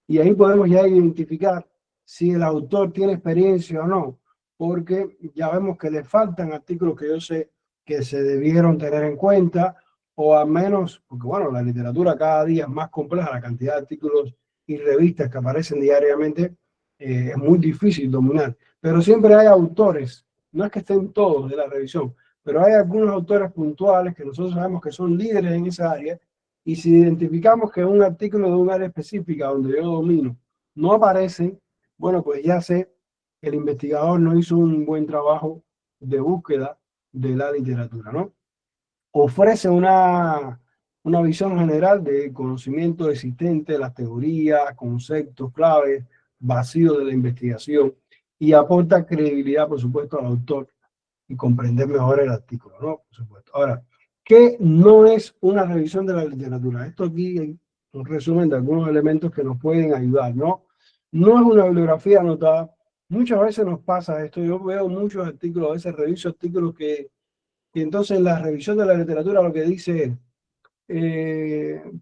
y ahí podemos ya identificar si el autor tiene experiencia o no, porque ya vemos que le faltan artículos que yo sé que se debieron tener en cuenta, o al menos, porque bueno, la literatura cada día es más compleja, la cantidad de artículos y revistas que aparecen diariamente es muy difícil dominar, pero siempre hay autores, no es que estén todos de la revisión, pero hay algunos autores puntuales que nosotros sabemos que son líderes en esa área, y si identificamos que un artículo de un área específica donde yo domino no aparece, bueno, pues ya sé que el investigador no hizo un buen trabajo de búsqueda de la literatura, ¿no? Ofrece una visión general del conocimiento existente, las teorías, conceptos claves, vacíos de la investigación, y aporta credibilidad, por supuesto, al autor y comprender mejor el artículo, ¿no? Por supuesto. Ahora, ¿qué no es una revisión de la literatura? Esto aquí hay un resumen de algunos elementos que nos pueden ayudar, ¿no? No es una bibliografía anotada, Muchas veces nos pasa esto. Yo veo muchos artículos, a veces reviso artículos que entonces en la revisión de la literatura lo que dice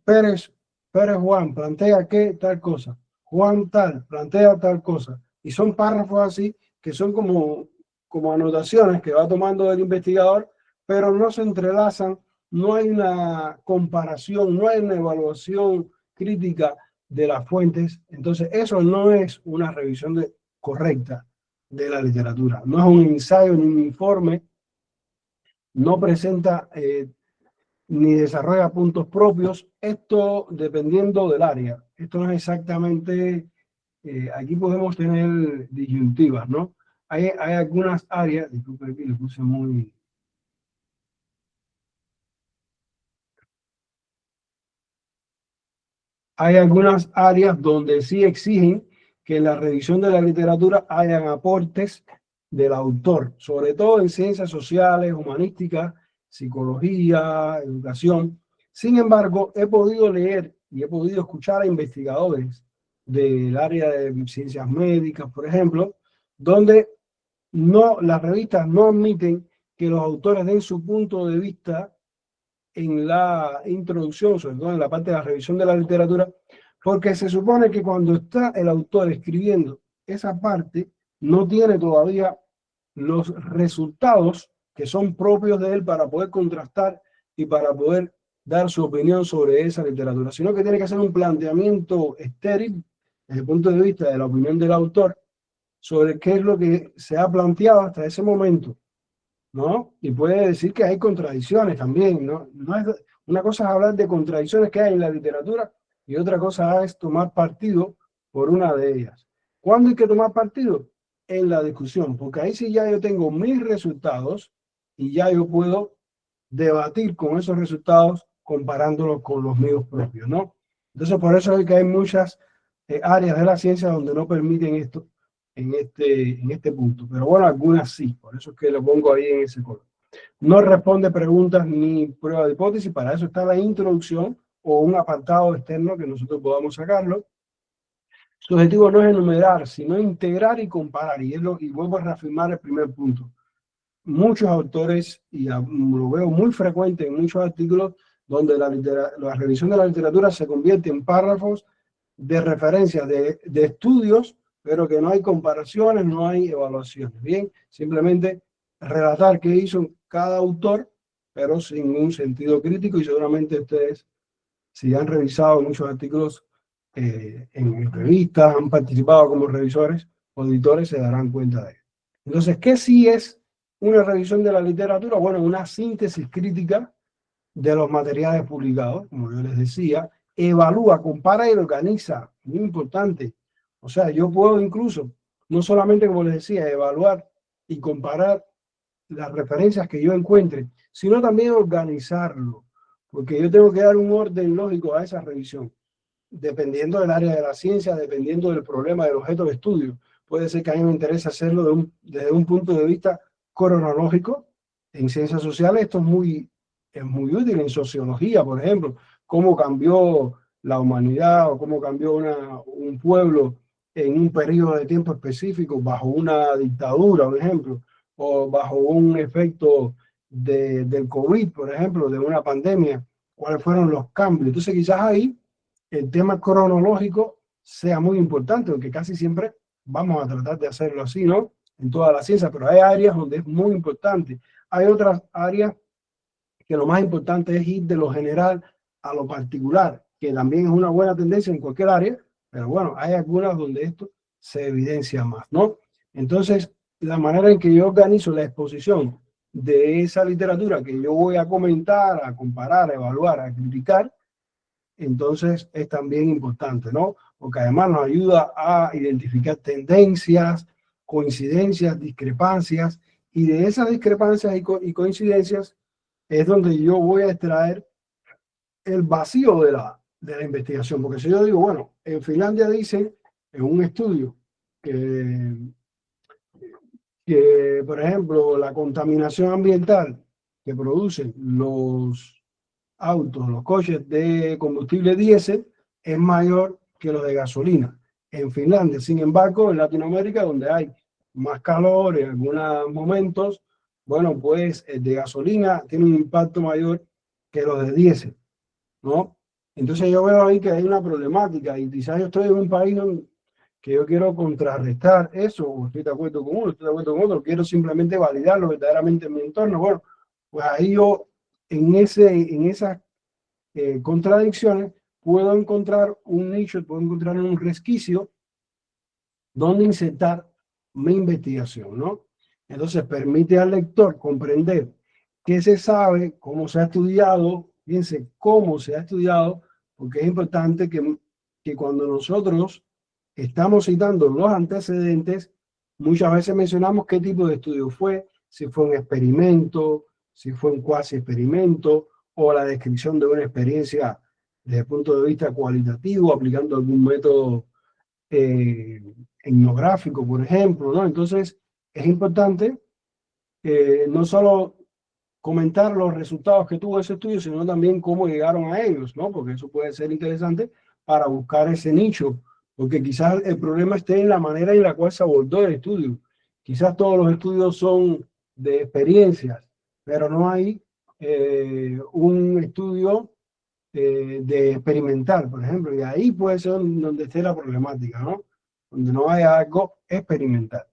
Pérez Juan plantea que tal cosa, Juan tal plantea tal cosa, y son párrafos así que son como anotaciones que va tomando el investigador, pero no se entrelazan, no hay una comparación, no hay una evaluación crítica de las fuentes. Entonces eso no es una revisión correcta de la literatura, no es un ensayo ni un informe, no presenta ni desarrolla puntos propios, esto dependiendo del área. Esto no es exactamente, aquí podemos tener disyuntivas, ¿no? Hay algunas áreas, disculpe aquí, le puse muy... Hay algunas áreas donde sí exigen que en la revisión de la literatura hayan aportes del autor, sobre todo en ciencias sociales, humanísticas, psicología, educación. Sin embargo, he podido leer y he podido escuchar a investigadores del área de ciencias médicas, por ejemplo, donde las revistas no admiten que los autores den su punto de vista en la introducción, sobre todo en la parte de la revisión de la literatura, porque se supone que cuando está el autor escribiendo esa parte, no tiene todavía los resultados que son propios de él para poder contrastar y para poder dar su opinión sobre esa literatura, sino que tiene que hacer un planteamiento estéril desde el punto de vista de la opinión del autor sobre qué es lo que se ha planteado hasta ese momento, ¿no? Y puede decir que hay contradicciones también, ¿no? Una cosa es hablar de contradicciones que hay en la literatura y otra cosa es tomar partido por una de ellas. ¿Cuándo hay que tomar partido? En la discusión, porque ahí sí ya yo tengo mis resultados y ya yo puedo debatir con esos resultados comparándolos con los míos propios, ¿no? Entonces, por eso es que hay muchas áreas de la ciencia donde no permiten esto en este punto. Pero bueno, algunas sí, por eso es que lo pongo ahí en ese color. No responde preguntas ni prueba de hipótesis, para eso está la introducción o un apartado externo que nosotros podamos sacarlo. Su objetivo no es enumerar, sino integrar y comparar, y vuelvo a reafirmar el primer punto. Muchos autores, y lo veo muy frecuente en muchos artículos, donde la revisión de la literatura se convierte en párrafos de referencia de estudios, pero que no hay comparaciones, no hay evaluaciones. Bien, simplemente relatar qué hizo cada autor, pero sin un sentido crítico, y seguramente ustedes, si han revisado muchos artículos en revistas, han participado como revisores o editores, se darán cuenta de ello. Entonces, ¿qué sí es una revisión de la literatura? Bueno, una síntesis crítica de los materiales publicados, como yo les decía, evalúa, compara y organiza, muy importante. O sea, yo puedo incluso, no solamente, como les decía, evaluar y comparar las referencias que yo encuentre, sino también organizarlo, porque yo tengo que dar un orden lógico a esa revisión, dependiendo del área de la ciencia, dependiendo del problema, del objeto de estudio. Puede ser que a mí me interese hacerlo desde un punto de vista cronológico. En ciencias sociales esto es muy útil. En sociología, por ejemplo, cómo cambió la humanidad o cómo cambió un pueblo en un periodo de tiempo específico bajo una dictadura, por ejemplo, o bajo un efecto del COVID, por ejemplo, de una pandemia, cuáles fueron los cambios. Entonces quizás ahí el tema cronológico sea muy importante, aunque casi siempre vamos a tratar de hacerlo así, ¿no? En toda la ciencia, pero hay áreas donde es muy importante. Hay otras áreas que lo más importante es ir de lo general a lo particular, que también es una buena tendencia en cualquier área, pero bueno, hay algunas donde esto se evidencia más, ¿no? Entonces, la manera en que yo organizo la exposición de esa literatura que yo voy a comentar, a comparar, a evaluar, a criticar, entonces es también importante, ¿no? Porque además nos ayuda a identificar tendencias, coincidencias, discrepancias, y de esas discrepancias y coincidencias es donde yo voy a extraer el vacío de la investigación. Porque si yo digo, bueno, en Finlandia dicen, en un estudio, que por ejemplo, la contaminación ambiental que producen los autos, los coches de combustible diésel, es mayor que los de gasolina. en Finlandia. Sin embargo, en Latinoamérica, donde hay más calor en algunos momentos, bueno, pues el de gasolina tiene un impacto mayor que los de diésel, ¿no? Entonces yo veo ahí que hay una problemática y quizás yo estoy en un país donde, que yo quiero contrarrestar eso, o estoy de acuerdo con uno, estoy de acuerdo con otro, quiero simplemente validarlo verdaderamente en mi entorno. Bueno, pues ahí yo en esas contradicciones puedo encontrar un nicho, puedo encontrar un resquicio donde insertar mi investigación, ¿no? Entonces permite al lector comprender qué se sabe, cómo se ha estudiado, fíjense cómo se ha estudiado, porque es importante que cuando nosotros estamos citando los antecedentes, muchas veces mencionamos qué tipo de estudio fue, si fue un experimento, si fue un cuasi experimento, o la descripción de una experiencia desde el punto de vista cualitativo, aplicando algún método etnográfico, por ejemplo, ¿no? Entonces, es importante no solo comentar los resultados que tuvo ese estudio, sino también cómo llegaron a ellos, ¿no? Porque eso puede ser interesante para buscar ese nicho, porque quizás el problema esté en la manera en la cual se abordó el estudio. Quizás todos los estudios son de experiencias, pero no hay un estudio de experimental, por ejemplo, y ahí puede ser donde esté la problemática, ¿no? Donde no haya algo experimental.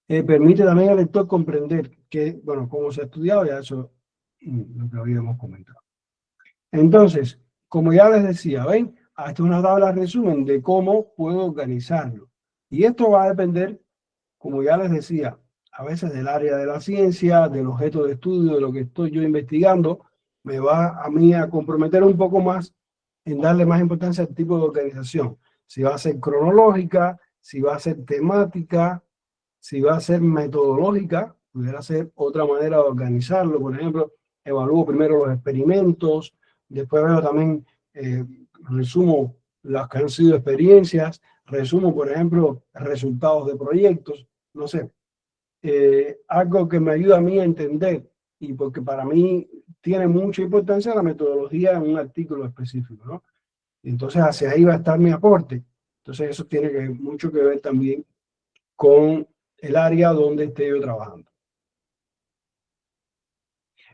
Permite también al lector comprender que, bueno, cómo se ha estudiado, ya eso lo que habíamos comentado. Entonces, como ya les decía, ven, esta es una tabla de resumen de cómo puedo organizarlo. Y esto va a depender, como ya les decía, a veces del área de la ciencia, del objeto de estudio, de lo que estoy yo investigando, me va a mí a comprometer un poco más en darle más importancia al tipo de organización. Si va a ser cronológica, si va a ser temática, si va a ser metodológica, pudiera ser otra manera de organizarlo. Por ejemplo, evalúo primero los experimentos, después veo también, resumo las que han sido experiencias, resumo, por ejemplo, resultados de proyectos, no sé. Algo que me ayuda a mí a entender, y porque para mí tiene mucha importancia la metodología en un artículo específico, ¿no? Entonces hacia ahí va a estar mi aporte. Entonces eso tiene mucho que ver también con el área donde esté yo trabajando.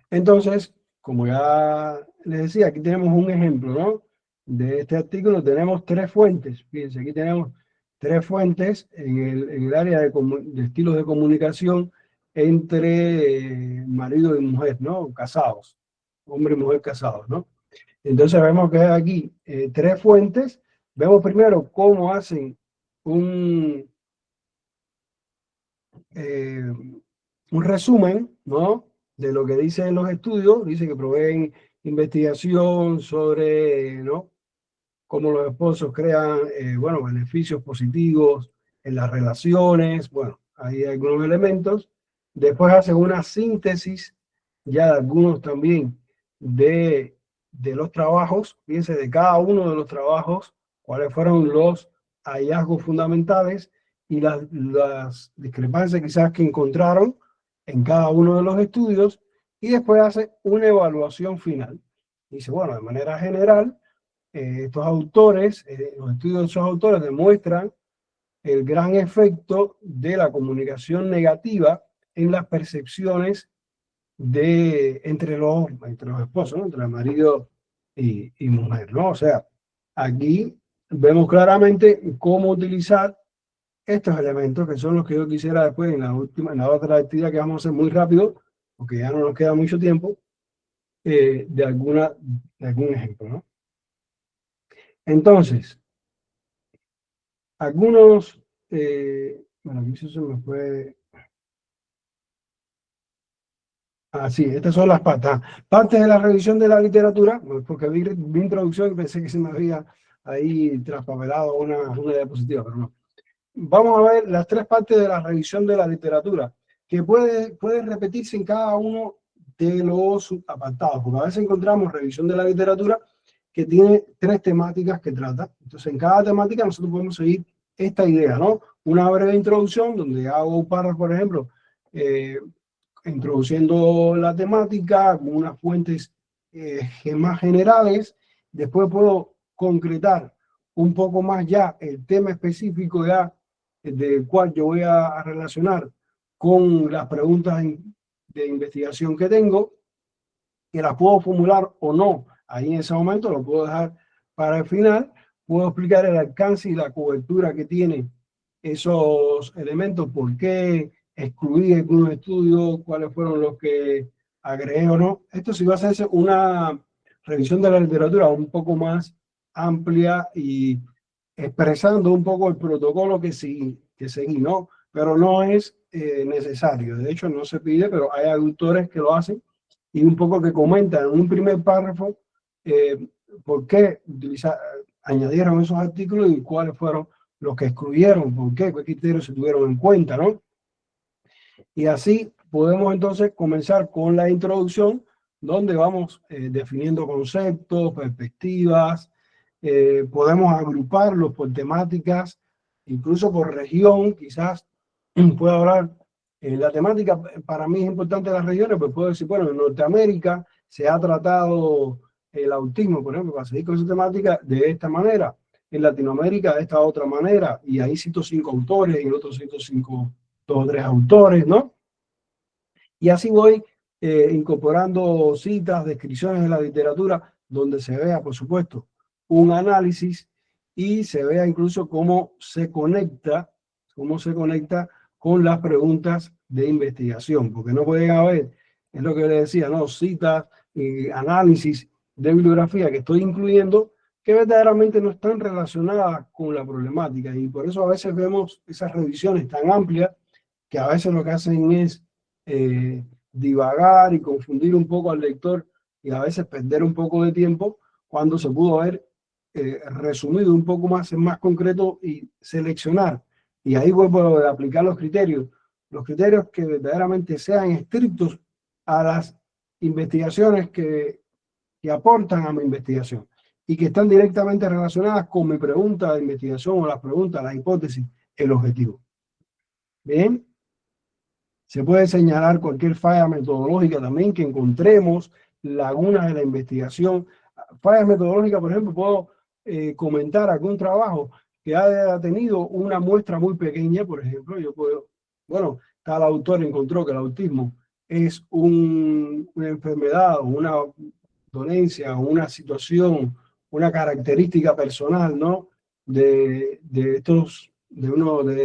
Entonces, como ya les decía, aquí tenemos un ejemplo, ¿no? De este artículo tenemos 3 fuentes. Fíjense, aquí tenemos 3 fuentes en el área de estilos de comunicación entre marido y mujer, ¿no? Casados, hombre y mujer casados, ¿no? Entonces vemos que hay aquí 3 fuentes. Vemos primero cómo hacen un resumen, ¿no? De lo que dicen los estudios. Dice que proveen investigación sobre, ¿no? Cómo los esposos crean, bueno, beneficios positivos en las relaciones. Bueno, hay algunos elementos. Después hacen una síntesis ya de algunos también de los trabajos. Fíjense, de cada uno de los trabajos, cuáles fueron los hallazgos fundamentales y las discrepancias quizás que encontraron en cada uno de los estudios, y después hace una evaluación final. Dice, bueno, de manera general, estos autores, los estudios de esos autores demuestran el gran efecto de la comunicación negativa en las percepciones entre los esposos, ¿no? Entre el marido y mujer, ¿no? O sea, aquí vemos claramente cómo utilizar estos elementos, que son los que yo quisiera después en la otra actividad que vamos a hacer muy rápido, porque ya no nos queda mucho tiempo, de algún ejemplo, ¿no? Entonces, algunos, bueno, aquí se me fue. Sí, estas son las partes de la revisión de la literatura, porque vi introducción y pensé que se me había ahí traspapelado una diapositiva, pero no. Vamos a ver las 3 partes de la revisión de la literatura, que puede repetirse en cada uno de los apartados, porque a veces encontramos revisión de la literatura que tiene 3 temáticas que trata. Entonces, en cada temática nosotros podemos seguir esta idea, ¿no? Una breve introducción donde hago un párrafo, por ejemplo, introduciendo la temática con unas fuentes más generales. Después puedo concretar un poco más ya el tema específico ya del cual yo voy a relacionar con las preguntas de investigación que tengo, que las puedo formular o no. Ahí en ese momento lo puedo dejar para el final. Puedo explicar el alcance y la cobertura que tienen esos elementos, por qué excluí algunos estudios, cuáles fueron los que agregué o no. Esto sí va a hacerse una revisión de la literatura un poco más amplia y expresando un poco el protocolo que seguí, ¿no? Pero no es necesario. De hecho, no se pide, pero hay autores que lo hacen y un poco que comentan en un primer párrafo por qué añadieron esos artículos y cuáles fueron los que excluyeron, por qué criterios se tuvieron en cuenta, ¿no? Y así podemos entonces comenzar con la introducción, donde vamos definiendo conceptos, perspectivas, podemos agruparlos por temáticas, incluso por región, quizás puedo hablar, la temática para mí es importante las regiones, pues puedo decir, bueno, en Norteamérica se ha tratado el autismo, por ejemplo, para seguir con esa temática de esta manera, en Latinoamérica de esta otra manera, y ahí cito 5 autores, y en otros cito 2 o 3 autores, ¿no? Y así voy incorporando citas, descripciones de la literatura, donde se vea, por supuesto, un análisis y se vea incluso cómo se conecta con las preguntas de investigación, porque no pueden haber, es lo que le decía, ¿no? Citas, análisis de bibliografía que estoy incluyendo que verdaderamente no están relacionadas con la problemática, y por eso a veces vemos esas revisiones tan amplias que a veces lo que hacen es divagar y confundir un poco al lector y a veces perder un poco de tiempo cuando se pudo haber resumido un poco más en más concreto y seleccionar. Y ahí vuelvo a aplicar los criterios que verdaderamente sean estrictos a las investigaciones que aportan a mi investigación y que están directamente relacionadas con mi pregunta de investigación o las preguntas, la hipótesis, el objetivo. Bien. Se puede señalar cualquier falla metodológica también que encontremos, lagunas de la investigación. Fallas metodológicas, por ejemplo, puedo comentar algún trabajo que haya tenido una muestra muy pequeña, por ejemplo, yo puedo, bueno, tal autor encontró que el autismo es una enfermedad o una dolencia o una situación, una característica personal, ¿no? De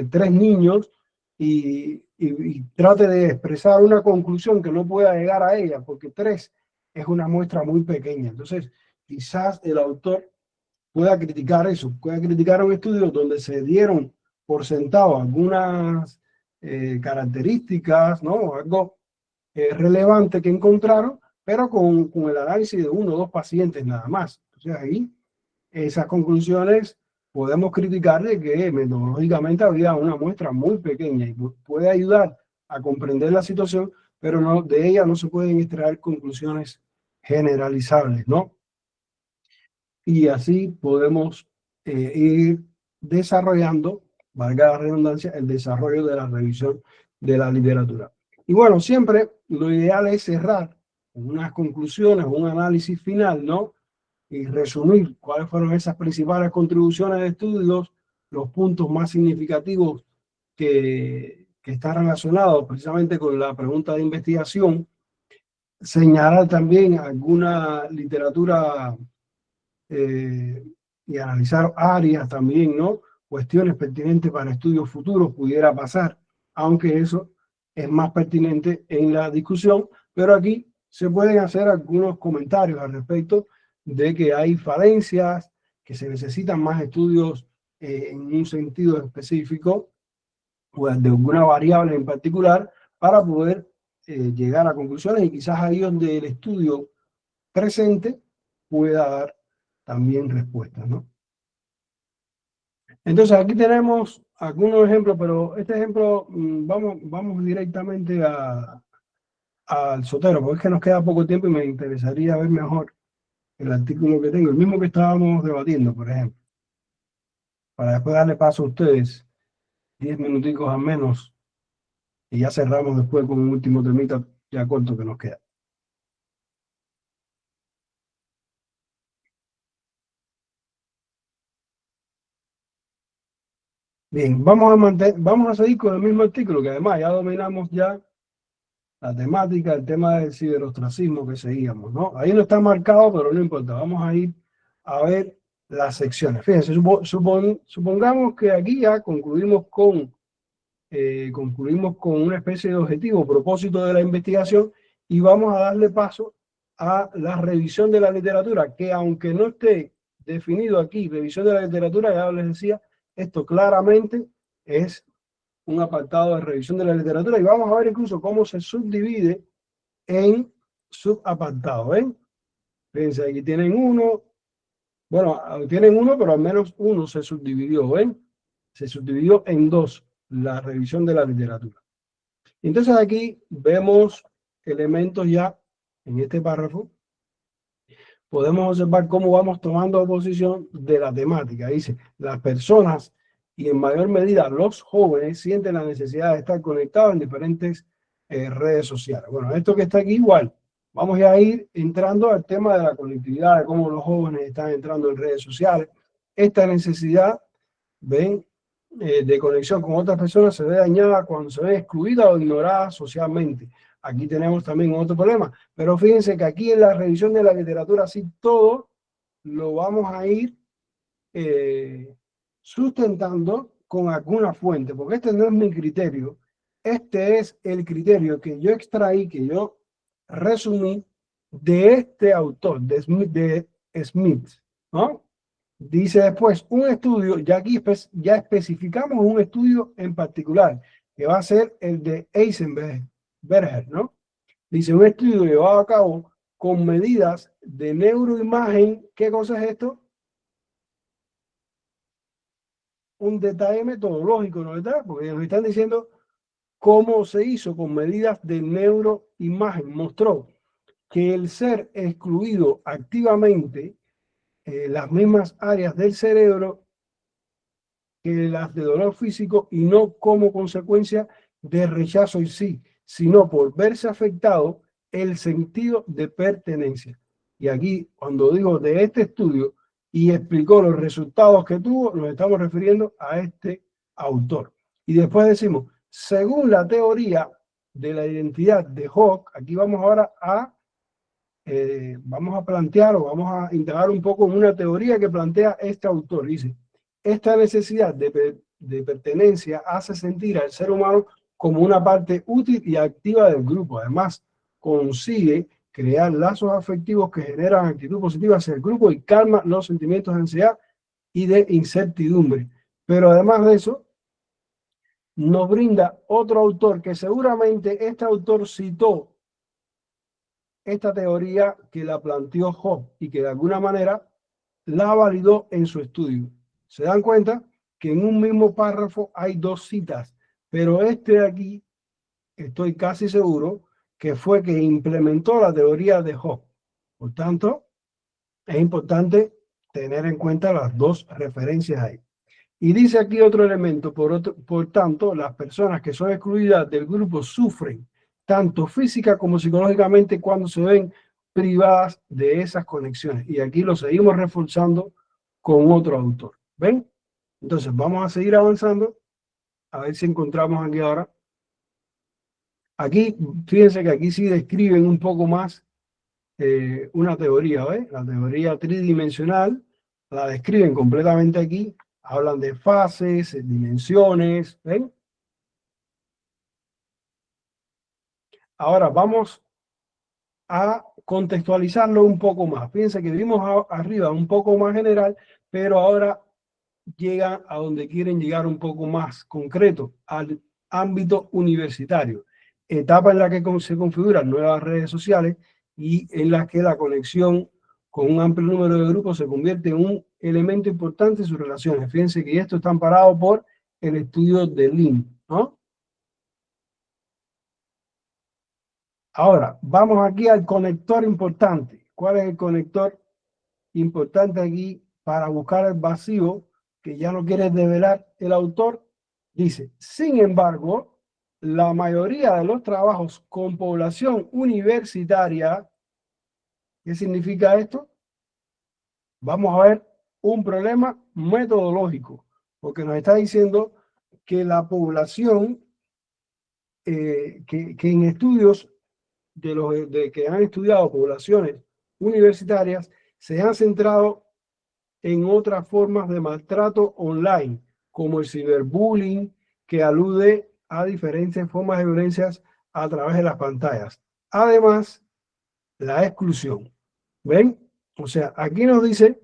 3 niños y trate de expresar una conclusión que no pueda llegar a ella, porque 3 es una muestra muy pequeña. Entonces, quizás el autor pueda criticar eso, pueda criticar un estudio donde se dieron por sentado algunas características, ¿no? Algo relevante que encontraron, pero con el análisis de 1 o 2 pacientes nada más. Entonces ahí, esas conclusiones podemos criticarle que metodológicamente había una muestra muy pequeña y puede ayudar a comprender la situación, pero no, de ella no se pueden extraer conclusiones generalizables, ¿no? Y así podemos ir desarrollando, valga la redundancia, el desarrollo de la revisión de la literatura. Y bueno, siempre lo ideal es cerrar con unas conclusiones, un análisis final, ¿no? Y resumir cuáles fueron esas principales contribuciones de estudios, los puntos más significativos que están relacionados precisamente con la pregunta de investigación, señalar también alguna literatura y analizar áreas también, ¿no? Cuestiones pertinentes para estudios futuros pudiera pasar, aunque eso es más pertinente en la discusión, pero aquí se pueden hacer algunos comentarios al respecto de que hay falencias, que se necesitan más estudios en un sentido específico, o de alguna variable en particular, para poder llegar a conclusiones y quizás ahí donde el estudio presente pueda dar también respuestas, ¿no? Entonces aquí tenemos algunos ejemplos, pero este ejemplo vamos directamente al Zotero, porque es que nos queda poco tiempo y me interesaría ver mejor el artículo que tengo, el mismo que estábamos debatiendo, por ejemplo, para después darle paso a ustedes 10 minuticos al menos y ya cerramos después con un último temita ya corto que nos queda. Bien, vamos a seguir con el mismo artículo, que además ya dominamos ya la temática, el tema del ciberostracismo que seguíamos, ¿no? Ahí no está marcado, pero no importa. Vamos a ir a ver las secciones. Fíjense, supongamos que aquí ya concluimos con una especie de objetivo, propósito de la investigación, y vamos a darle paso a la revisión de la literatura, que aunque no esté definido aquí, revisión de la literatura, ya les decía, esto claramente es un apartado de revisión de la literatura, y vamos a ver incluso cómo se subdivide en subapartados. ¿Ven? Fíjense, aquí tienen uno, bueno, tienen uno, pero al menos uno se subdividió, ¿ven? Se subdividió en dos, la revisión de la literatura. Entonces aquí vemos elementos ya en este párrafo. Podemos observar cómo vamos tomando posición de la temática. Dice, las personas y en mayor medida los jóvenes sienten la necesidad de estar conectados en diferentes redes sociales. Bueno, esto que está aquí igual. Vamos a ir entrando al tema de la conectividad, de cómo los jóvenes están entrando en redes sociales. Esta necesidad, ven, de conexión con otras personas se ve dañada cuando se ve excluida o ignorada socialmente. Aquí tenemos también otro problema. Pero fíjense que aquí en la revisión de la literatura, sí, todo lo vamos a ir sustentando con alguna fuente, porque este no es mi criterio. Este es el criterio que yo extraí, que yo resumí de este autor, de Smith, ¿no? Dice después, un estudio, ya aquí ya especificamos un estudio en particular, que va a ser el de Eisenberger, ¿no? Dice, un estudio llevado a cabo con medidas de neuroimagen. ¿Qué cosa es esto? Un detalle metodológico, ¿no es verdad? Porque nos están diciendo cómo se hizo con medidas de neuroimagen. Mostró que el ser excluido activamente las mismas áreas del cerebro que las de dolor físico, y no como consecuencia de rechazo en sí, sino por verse afectado el sentido de pertenencia. Y aquí, cuando digo de este estudio y explicó los resultados que tuvo, nos estamos refiriendo a este autor. Y después decimos, según la teoría de la identidad de Hawke, aquí vamos ahora a plantear o vamos a indagar un poco en una teoría que plantea este autor. Dice, esta necesidad de pertenencia hace sentir al ser humano como una parte útil y activa del grupo. Además, consigue crear lazos afectivos que generan actitud positiva hacia el grupo y calma los sentimientos de ansiedad y de incertidumbre. Pero además de eso, nos brinda otro autor que seguramente este autor citó esta teoría que la planteó Hawke y que de alguna manera la validó en su estudio. Se dan cuenta que en un mismo párrafo hay dos citas, pero este de aquí estoy casi seguro que fue que implementó la teoría de Hawke. Por tanto, es importante tener en cuenta las dos referencias ahí. Y dice aquí otro elemento, por tanto, las personas que son excluidas del grupo sufren tanto física como psicológicamente cuando se ven privadas de esas conexiones. Y aquí lo seguimos reforzando con otro autor. ¿Ven? Entonces vamos a seguir avanzando. A ver si encontramos aquí ahora. Aquí, fíjense que aquí sí describen un poco más una teoría, ¿ves? La teoría tridimensional la describen completamente aquí. Hablan de fases, dimensiones, ¿ven? Ahora vamos a contextualizarlo un poco más. Fíjense que vimos arriba un poco más general, pero ahora llegan a donde quieren llegar un poco más concreto, al ámbito universitario. Etapa en la que se configuran nuevas redes sociales y en la que la conexión con un amplio número de grupos se convierte en un elemento importante en sus relaciones. Fíjense que esto está amparado por el estudio de Lin, ¿no? Ahora, vamos aquí al conector importante. ¿Cuál es el conector importante aquí para buscar el vacío que ya no quiere develar el autor? Dice, sin embargo, la mayoría de los trabajos con población universitaria, ¿qué significa esto? Vamos a ver un problema metodológico, porque nos está diciendo que la población, que en estudios que han estudiado poblaciones universitarias, se han centrado en otras formas de maltrato online, como el ciberbullying, que alude a diferentes formas de violencias a través de las pantallas. Además, la exclusión. ¿Ven? O sea, aquí nos dice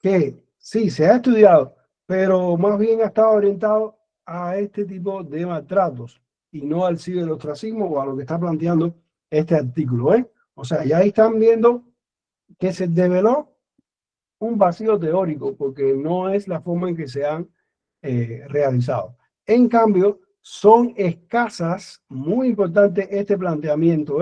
que sí, se ha estudiado, pero más bien ha estado orientado a este tipo de maltratos y no al ciberostracismo o a lo que está planteando este artículo. O sea, ya están viendo que se develó un vacío teórico porque no es la forma en que se han realizado. En cambio, son escasas, muy importante este planteamiento,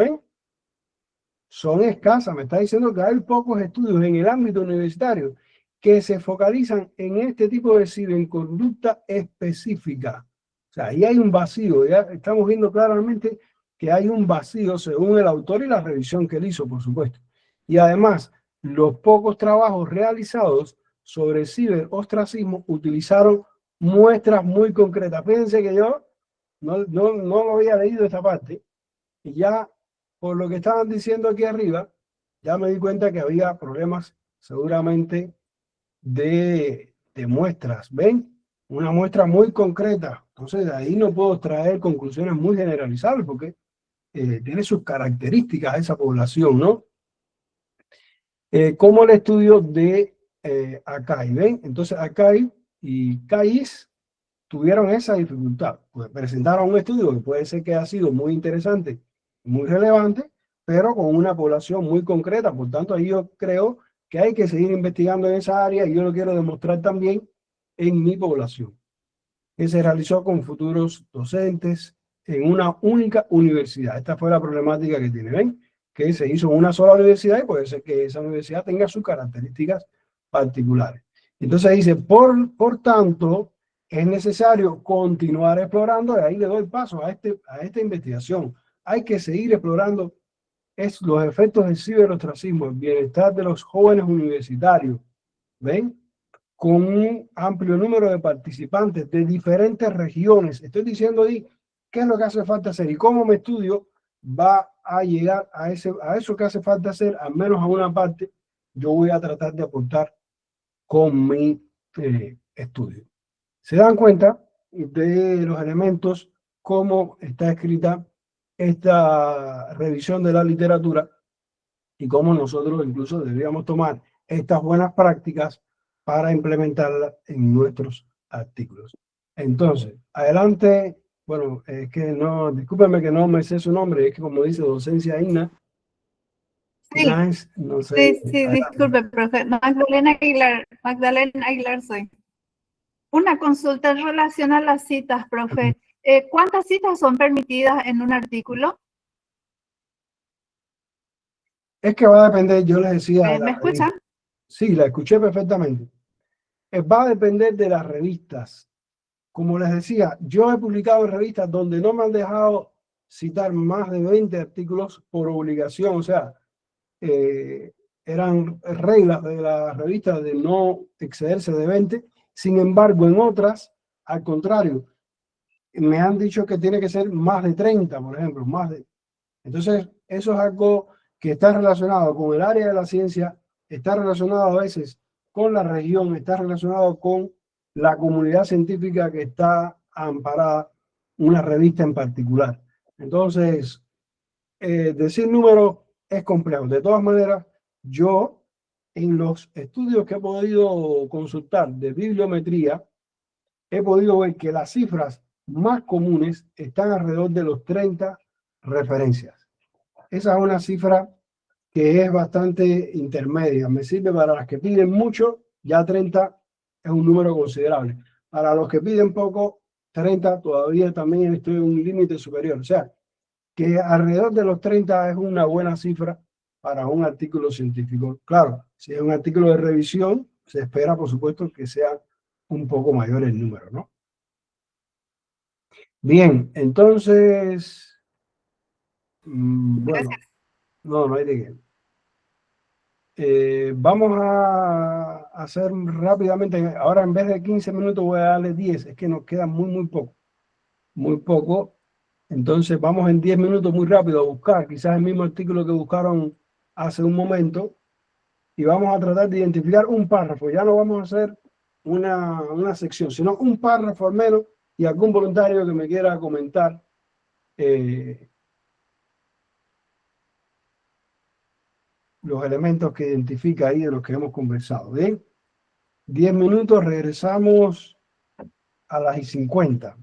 son escasas. Me está diciendo que hay pocos estudios en el ámbito universitario que se focalizan en este tipo de ciberconducta específica. O sea, ahí hay un vacío, ya estamos viendo claramente que hay un vacío según el autor y la revisión que él hizo, por supuesto. Y además, los pocos trabajos realizados sobre ciberostracismo utilizaron muestras muy concretas. Fíjense que yo no lo había leído esta parte y ya por lo que estaban diciendo aquí arriba, ya me di cuenta que había problemas seguramente de muestras. ¿Ven? Una muestra muy concreta. Entonces de ahí no puedo traer conclusiones muy generalizables porque tiene sus características esa población, ¿no? Como el estudio de Akai, ¿ven? Entonces Akai y CAIS tuvieron esa dificultad. Pues presentaron un estudio que puede ser que ha sido muy interesante, muy relevante, pero con una población muy concreta. Por tanto, ahí yo creo que hay que seguir investigando en esa área y yo lo quiero demostrar también en mi población, que se realizó con futuros docentes en una única universidad. Esta fue la problemática que tiene, ¿ven? Que se hizo en una sola universidad y puede ser que esa universidad tenga sus características particulares. Entonces dice, por tanto, es necesario continuar explorando, y ahí le doy paso a esta investigación. Hay que seguir explorando los efectos del ciberostracismo, el bienestar de los jóvenes universitarios, ¿ven? Con un amplio número de participantes de diferentes regiones. Estoy diciendo ahí qué es lo que hace falta hacer y cómo mi estudio va a llegar a eso que hace falta hacer, al menos a una parte, yo voy a tratar de aportar con mi estudio. Se dan cuenta de los elementos, cómo está escrita esta revisión de la literatura y cómo nosotros incluso deberíamos tomar estas buenas prácticas para implementarlas en nuestros artículos. Entonces, adelante. Bueno, es que no, discúlpeme que no me sé su nombre, es que como dice docencia INA, Sí, no sé. sí, disculpe, profe. Magdalena Aguilar soy. Una consulta en relación a las citas, profe. ¿Cuántas citas son permitidas en un artículo? Es que va a depender, yo les decía. ¿Me escuchan? Sí, la escuché perfectamente. Va a depender de las revistas. Como les decía, yo he publicado en revistas donde no me han dejado citar más de 20 artículos por obligación, o sea, eran reglas de la revista de no excederse de 20. Sin embargo, en otras, al contrario, me han dicho que tiene que ser más de 30, por ejemplo, Entonces, eso es algo que está relacionado con el área de la ciencia, está relacionado a veces con la región, está relacionado con la comunidad científica que está amparada, una revista en particular. Entonces, decir números es complejo. De todas maneras, yo en los estudios que he podido consultar de bibliometría, he podido ver que las cifras más comunes están alrededor de los 30 referencias. Esa es una cifra que es bastante intermedia. Me sirve para las que piden mucho, ya 30 es un número considerable. Para los que piden poco, 30 todavía también estoy en un límite superior. O sea, que alrededor de los 30 es una buena cifra para un artículo científico. Claro, si es un artículo de revisión, se espera, por supuesto, que sea un poco mayor el número, ¿no? Bien, entonces, bueno, no hay de qué. Vamos a hacer rápidamente, ahora en vez de 15 minutos voy a darle 10, es que nos queda muy poco, muy poco. Entonces vamos en 10 minutos muy rápido a buscar quizás el mismo artículo que buscaron hace un momento y vamos a tratar de identificar un párrafo. Ya no vamos a hacer una sección, sino un párrafo al menos y algún voluntario que me quiera comentar los elementos que identifica ahí de los que hemos conversado. Bien, 10 minutos, regresamos a las y 50.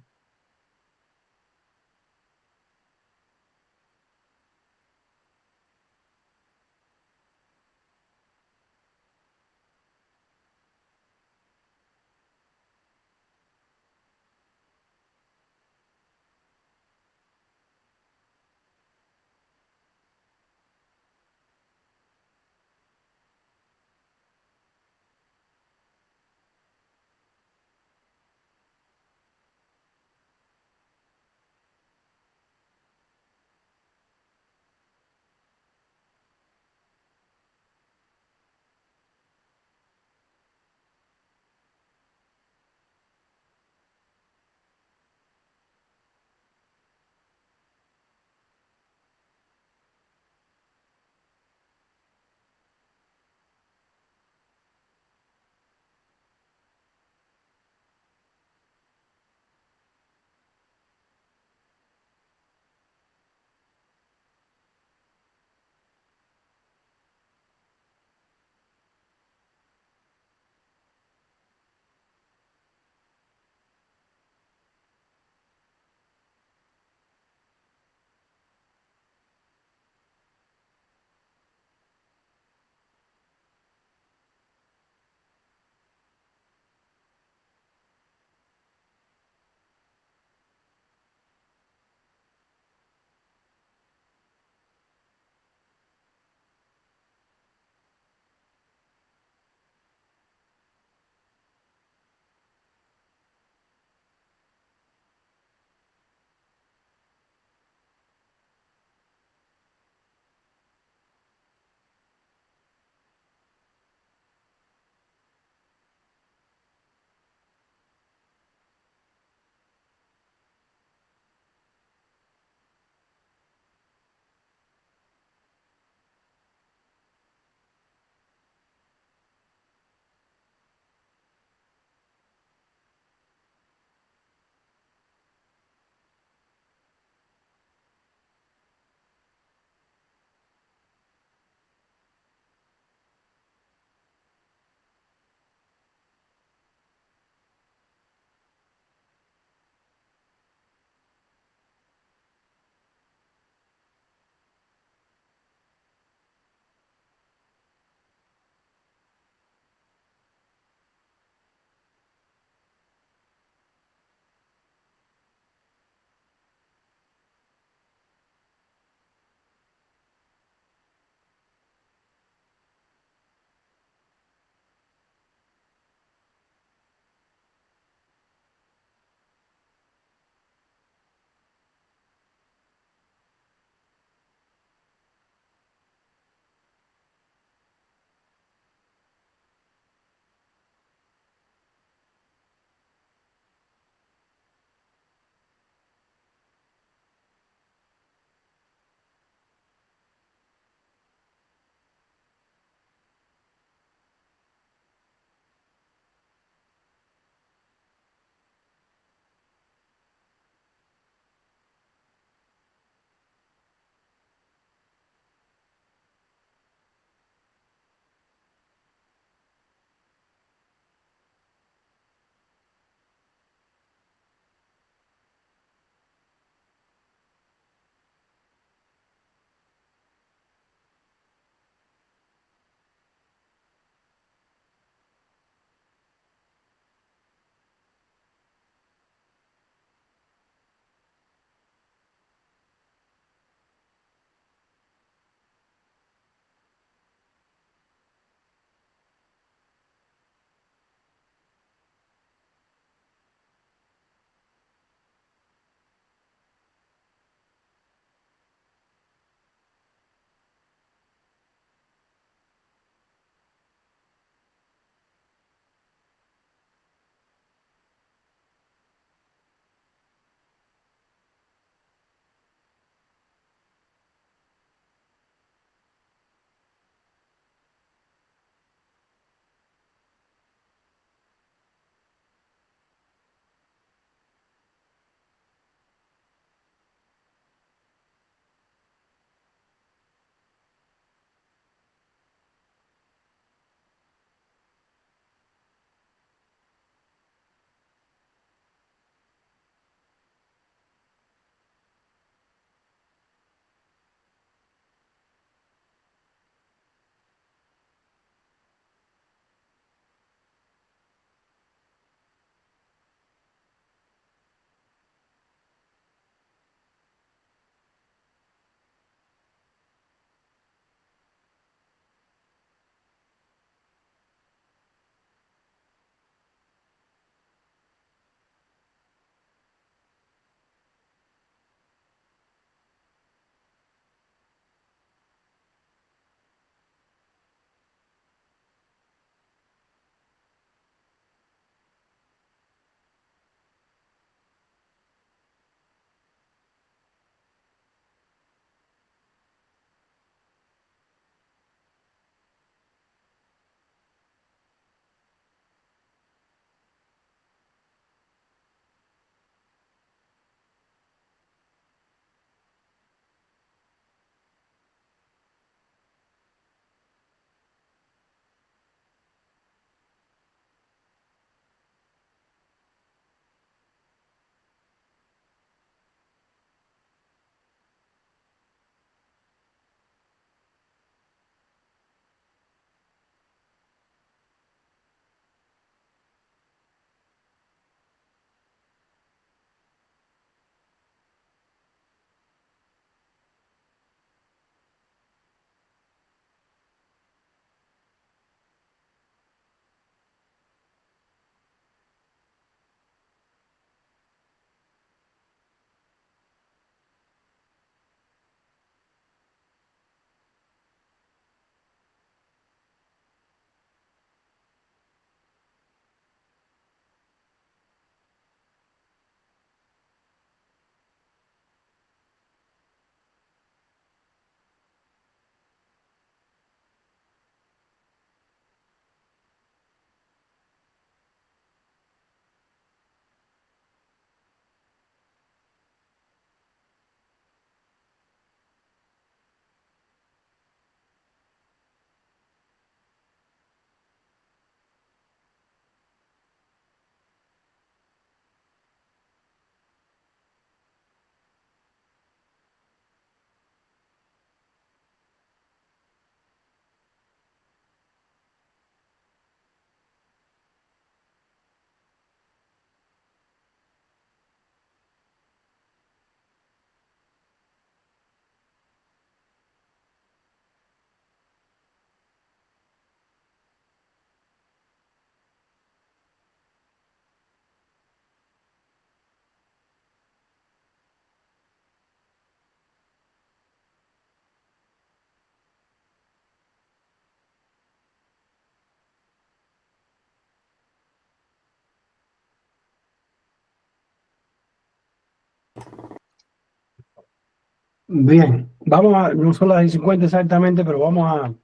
Bien, vamos a, no son las 50 exactamente, pero vamos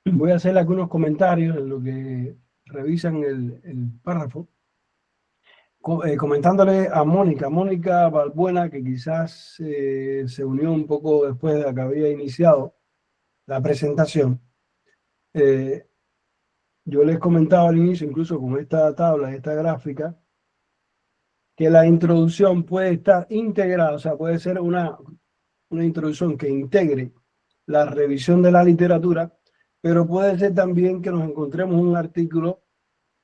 voy a hacer algunos comentarios en lo que revisan el párrafo, comentándole a Mónica Balbuena, que quizás se unió un poco después de que había iniciado la presentación. Yo les comentaba al inicio, incluso con esta tabla, esta gráfica, que la introducción puede estar integrada, o sea, puede ser una introducción que integre la revisión de la literatura, pero puede ser también que nos encontremos un artículo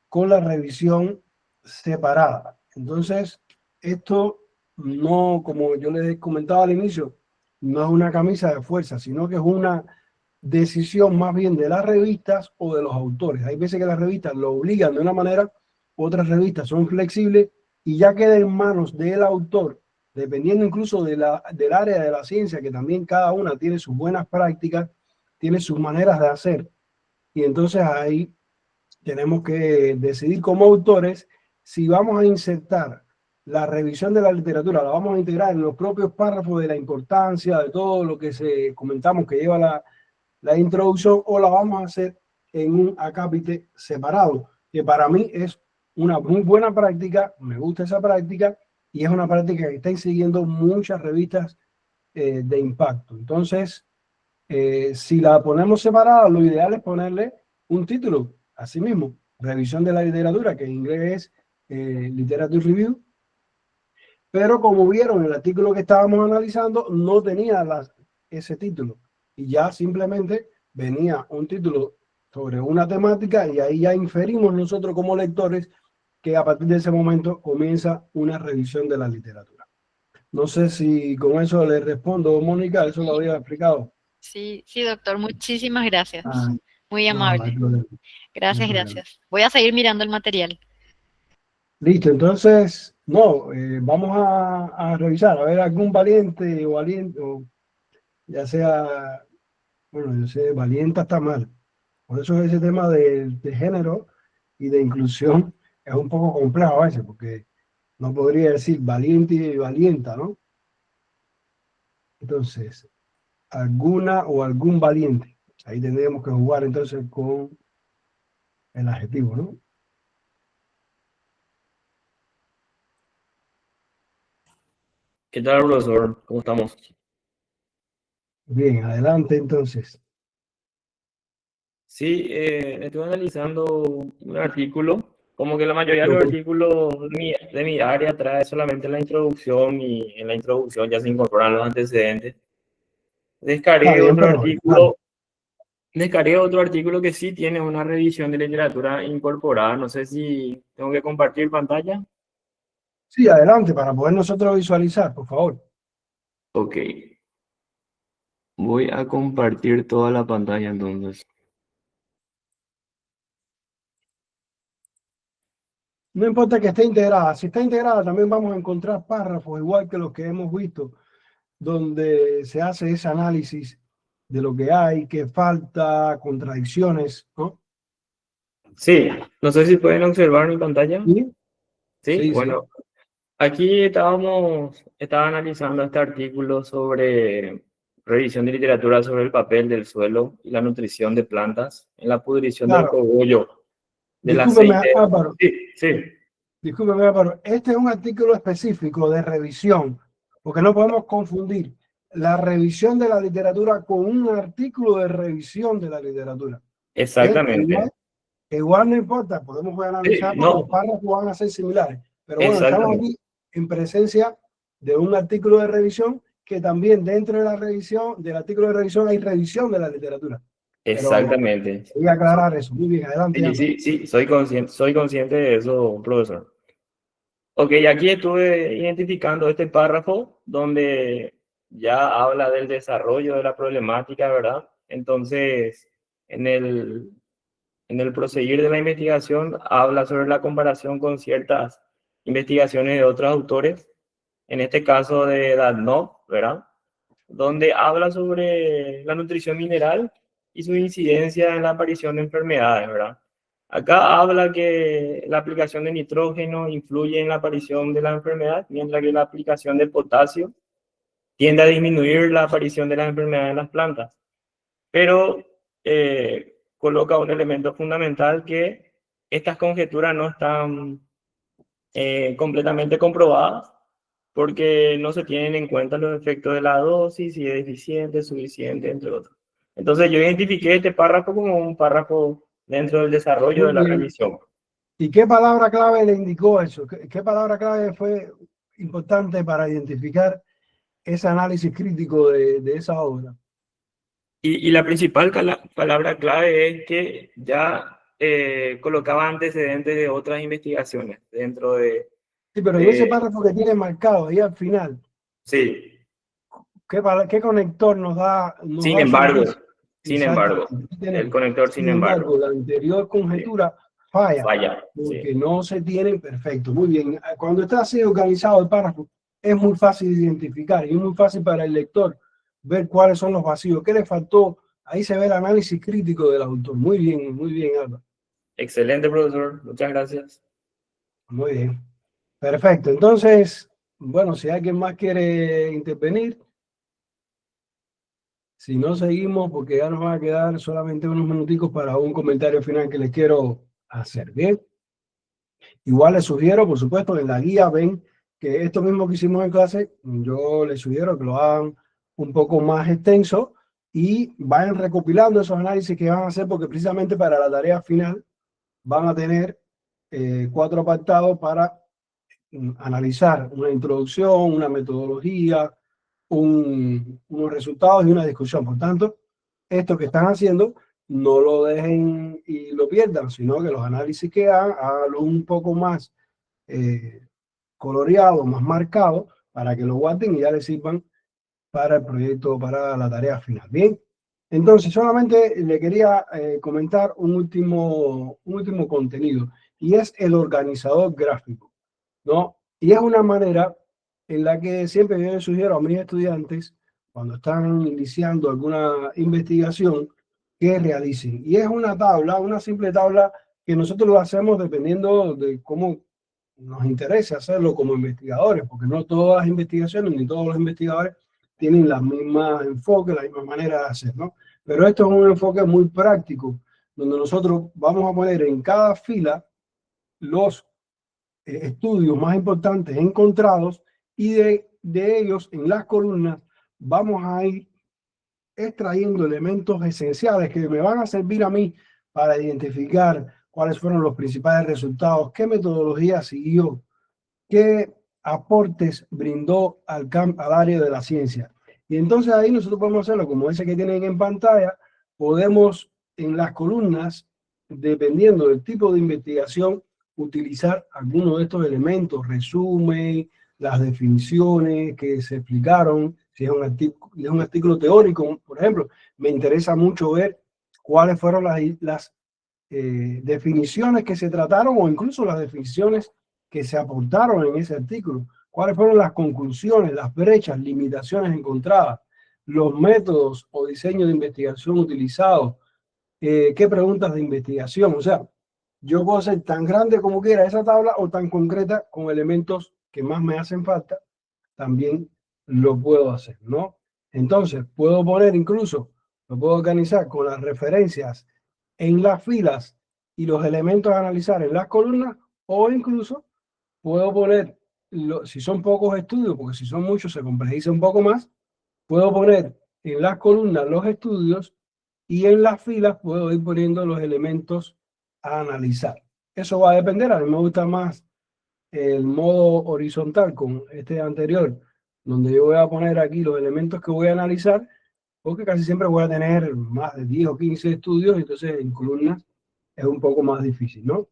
con la revisión separada. Entonces, esto no, como yo les comentaba al inicio, no es una camisa de fuerza, sino que es una decisión más bien de las revistas o de los autores. Hay veces que las revistas lo obligan de una manera, otras revistas son flexibles y ya queda en manos del autor, dependiendo incluso del área de la ciencia, que también cada una tiene sus buenas prácticas, tiene sus maneras de hacer. Y entonces ahí tenemos que decidir como autores si vamos a insertar la revisión de la literatura, la vamos a integrar en los propios párrafos de la importancia de todo lo que comentamos que lleva la introducción, o la vamos a hacer en un acápite separado, que para mí es una muy buena práctica, me gusta esa práctica y es una práctica que están siguiendo muchas revistas de impacto. Entonces, si la ponemos separada, lo ideal es ponerle un título, así mismo, revisión de la literatura, que en inglés es Literature Review, pero como vieron, el artículo que estábamos analizando no tenía ese título y ya simplemente venía un título sobre una temática y ahí ya inferimos nosotros como lectores que a partir de ese momento comienza una revisión de la literatura. No sé si con eso le respondo, Mónica, eso lo había explicado. Sí, sí, doctor, muchísimas gracias. Ah, Muy no, no hay amable. problema, no hay Gracias, problema. gracias. Voy a seguir mirando el material. Listo, entonces, no, vamos a revisar, a ver algún valiente o valiente, o ya sea, bueno, yo sé, valiente está mal. Por eso ese tema de género y de inclusión es un poco complejo a veces, porque no podría decir valiente y valienta, ¿no? Entonces, alguna o algún valiente. Ahí tendríamos que jugar entonces con el adjetivo, ¿no? ¿Qué tal, profesor? ¿Cómo estamos? Bien, adelante entonces. Sí, estuve analizando un artículo, como que la mayoría de los artículos de mi área trae solamente la introducción y en la introducción ya se incorporan los antecedentes. Está Descargué bien, otro pero claro. artículo, descargué otro artículo que sí tiene una revisión de literatura incorporada. No sé si tengo que compartir pantalla. Sí, adelante, para poder nosotros visualizar, por favor. Ok. Voy a compartir toda la pantalla entonces. No importa que esté integrada, si está integrada también vamos a encontrar párrafos igual que los que hemos visto, donde se hace ese análisis de lo que hay, que falta, contradicciones, ¿no? Sí, no sé si pueden observar mi pantalla. Sí, Sí, sí, sí. bueno. Aquí estaba analizando este artículo sobre revisión de literatura sobre el papel del suelo y la nutrición de plantas en la pudrición del Claro. cogollo, del Discúlpeme, aceite. Álvaro. Sí, sí, Discúlpeme, Álvaro. Este es un artículo específico de revisión, porque no podemos confundir la revisión de la literatura con un artículo de revisión de la literatura. exactamente. Igual no importa, podemos Sí, analizar porque no, los párrafos van a ser similares. Pero bueno, estamos exactamente. aquí en presencia de un artículo de revisión que también dentro de la revisión, del artículo de revisión hay revisión de la literatura. Pero Exactamente. voy a aclarar eso. Muy bien, adelante. Sí, sí, sí, soy consciente de eso, profesor. Ok, aquí estuve identificando este párrafo donde ya habla del desarrollo de la problemática, ¿verdad? Entonces, en el proseguir de la investigación, habla sobre la comparación con ciertas investigaciones de otros autores, en este caso de Dadnov, ¿verdad? Donde habla sobre la nutrición mineral y su incidencia en la aparición de enfermedades, ¿verdad? Acá habla que la aplicación de nitrógeno influye en la aparición de la enfermedad, mientras que la aplicación de potasio tiende a disminuir la aparición de las enfermedades en las plantas. Pero coloca un elemento fundamental, que estas conjeturas no están completamente comprobadas, porque no se tienen en cuenta los efectos de la dosis, si es deficiente, suficiente, entre otros. Entonces yo identifiqué este párrafo como un párrafo dentro del desarrollo de la revisión. ¿Y qué palabra clave le indicó eso? ¿Qué palabra clave fue importante para identificar ese análisis crítico de esa obra? Y la principal palabra clave es que ya colocaba antecedentes de otras investigaciones dentro de... Sí, pero en ese párrafo que tiene marcado ahí al final, Sí. ¿qué conector nos da? Sin embargo, el conector sin embargo. La anterior conjetura falla, porque sí. no se tienen perfecto. Muy bien, cuando está así organizado el párrafo, es muy fácil de identificar y es muy fácil para el lector ver cuáles son los vacíos, qué le faltó. Ahí se ve el análisis crítico del autor. Muy bien, Alba. Excelente, profesor. Muchas gracias. Muy bien. Perfecto. Entonces, bueno, si alguien más quiere intervenir, si no, seguimos, porque ya nos van a quedar solamente unos minuticos para un comentario final que les quiero hacer. Bien. Igual les sugiero, por supuesto, en la guía ven que esto mismo que hicimos en clase, yo les sugiero que lo hagan un poco más extenso y vayan recopilando esos análisis que van a hacer, porque precisamente para la tarea final van a tener 4 apartados para analizar una introducción, una metodología, unos resultados y una discusión. Por tanto, esto que están haciendo, no lo dejen y lo pierdan, sino que los análisis que hagan, háganlo un poco más coloreado, más marcado, para que lo guarden y ya les sirvan para el proyecto, para la tarea final. Bien, entonces solamente le quería comentar un último contenido, y es el organizador gráfico, ¿no? Y es una manera en la que siempre yo les sugiero a mis estudiantes, cuando están iniciando alguna investigación, que realicen. Y es una tabla, una simple tabla que nosotros lo hacemos dependiendo de cómo nos interesa hacerlo como investigadores, porque no todas las investigaciones ni todos los investigadores tienen las mismas enfoques, la misma manera de hacer, ¿no? Pero esto es un enfoque muy práctico, donde nosotros vamos a poner en cada fila los estudios más importantes encontrados, y de ellos en las columnas vamos a ir extrayendo elementos esenciales que me van a servir a mí para identificar cuáles fueron los principales resultados, qué metodología siguió, qué aportes brindó al área de la ciencia. Y entonces ahí nosotros podemos hacerlo como ese que tienen en pantalla. Podemos en las columnas, dependiendo del tipo de investigación, utilizar algunos de estos elementos, resumen, las definiciones que se explicaron. Si es un artículo teórico, por ejemplo, me interesa mucho ver cuáles fueron las definiciones que se trataron, o incluso las definiciones que se aportaron en ese artículo. ¿Cuáles fueron las conclusiones, las brechas, limitaciones encontradas, los métodos o diseños de investigación utilizados? ¿Qué preguntas de investigación? O sea, yo puedo ser tan grande como quiera esa tabla, o tan concreta con elementos que más me hacen falta, también lo puedo hacer, ¿no? Entonces, puedo poner incluso, lo puedo organizar con las referencias en las filas y los elementos a analizar en las columnas, o incluso puedo poner, si son pocos estudios, porque si son muchos se complejiza un poco más, puedo poner en las columnas los estudios, y en las filas puedo ir poniendo los elementos a analizar. Eso va a depender. A mí me gusta más el modo horizontal con este anterior, donde yo voy a poner aquí los elementos que voy a analizar, porque casi siempre voy a tener más de 10 o 15 estudios, entonces en columnas es un poco más difícil, ¿no?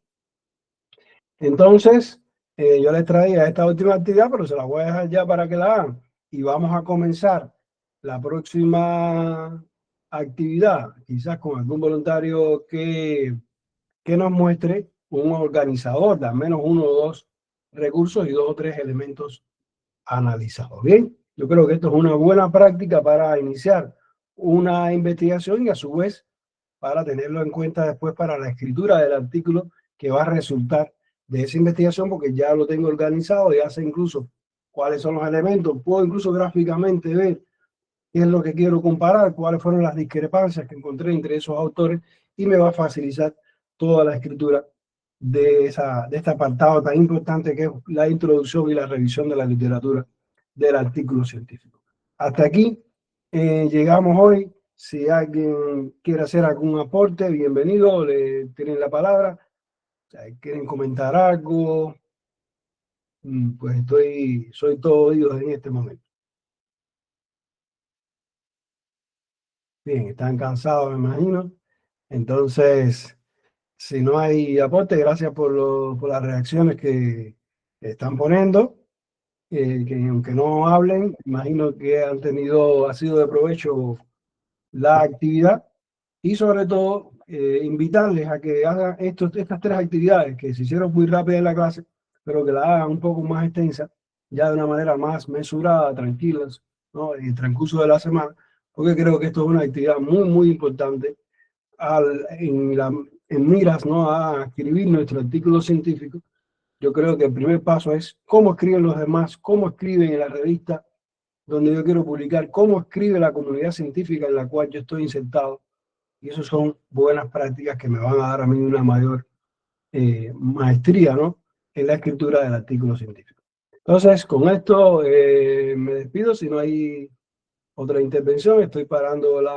Entonces, yo les traía esta última actividad, pero se la voy a dejar ya para que la hagan. Y vamos a comenzar la próxima actividad, quizás con algún voluntario que nos muestre un organizador de al menos 1 o 2 recursos y 2 o 3 elementos analizados. Bien, yo creo que esto es una buena práctica para iniciar una investigación, y a su vez para tenerlo en cuenta después para la escritura del artículo que va a resultar de esa investigación, porque ya lo tengo organizado, ya sé incluso cuáles son los elementos, puedo incluso gráficamente ver qué es lo que quiero comparar, cuáles fueron las discrepancias que encontré entre esos autores, y me va a facilitar toda la escritura de este apartado tan importante que es la introducción y la revisión de la literatura del artículo científico. Hasta aquí llegamos hoy. Si alguien quiere hacer algún aporte, bienvenido, le tienen la palabra. O sea, quieren comentar algo, pues soy todo oídos en este momento. Bien, están cansados, me imagino. Entonces, si no hay aporte, gracias por las reacciones que están poniendo. Que aunque no hablen, imagino que ha sido de provecho la actividad, y sobre todo invitarles a que hagan estas 3 actividades que se hicieron muy rápidas en la clase, pero que la hagan un poco más extensa, ya de una manera más mesurada, tranquilas, ¿no? En el transcurso de la semana, porque creo que esto es una actividad muy importante en miras, ¿no?, a escribir nuestro artículo científico. Yo creo que el primer paso es cómo escriben los demás, cómo escriben en la revista donde yo quiero publicar, cómo escribe la comunidad científica en la cual yo estoy insertado. Y eso son buenas prácticas que me van a dar a mí una mayor maestría, ¿no?, en la escritura del artículo científico. Entonces, con esto me despido. Si no hay otra intervención, estoy parando la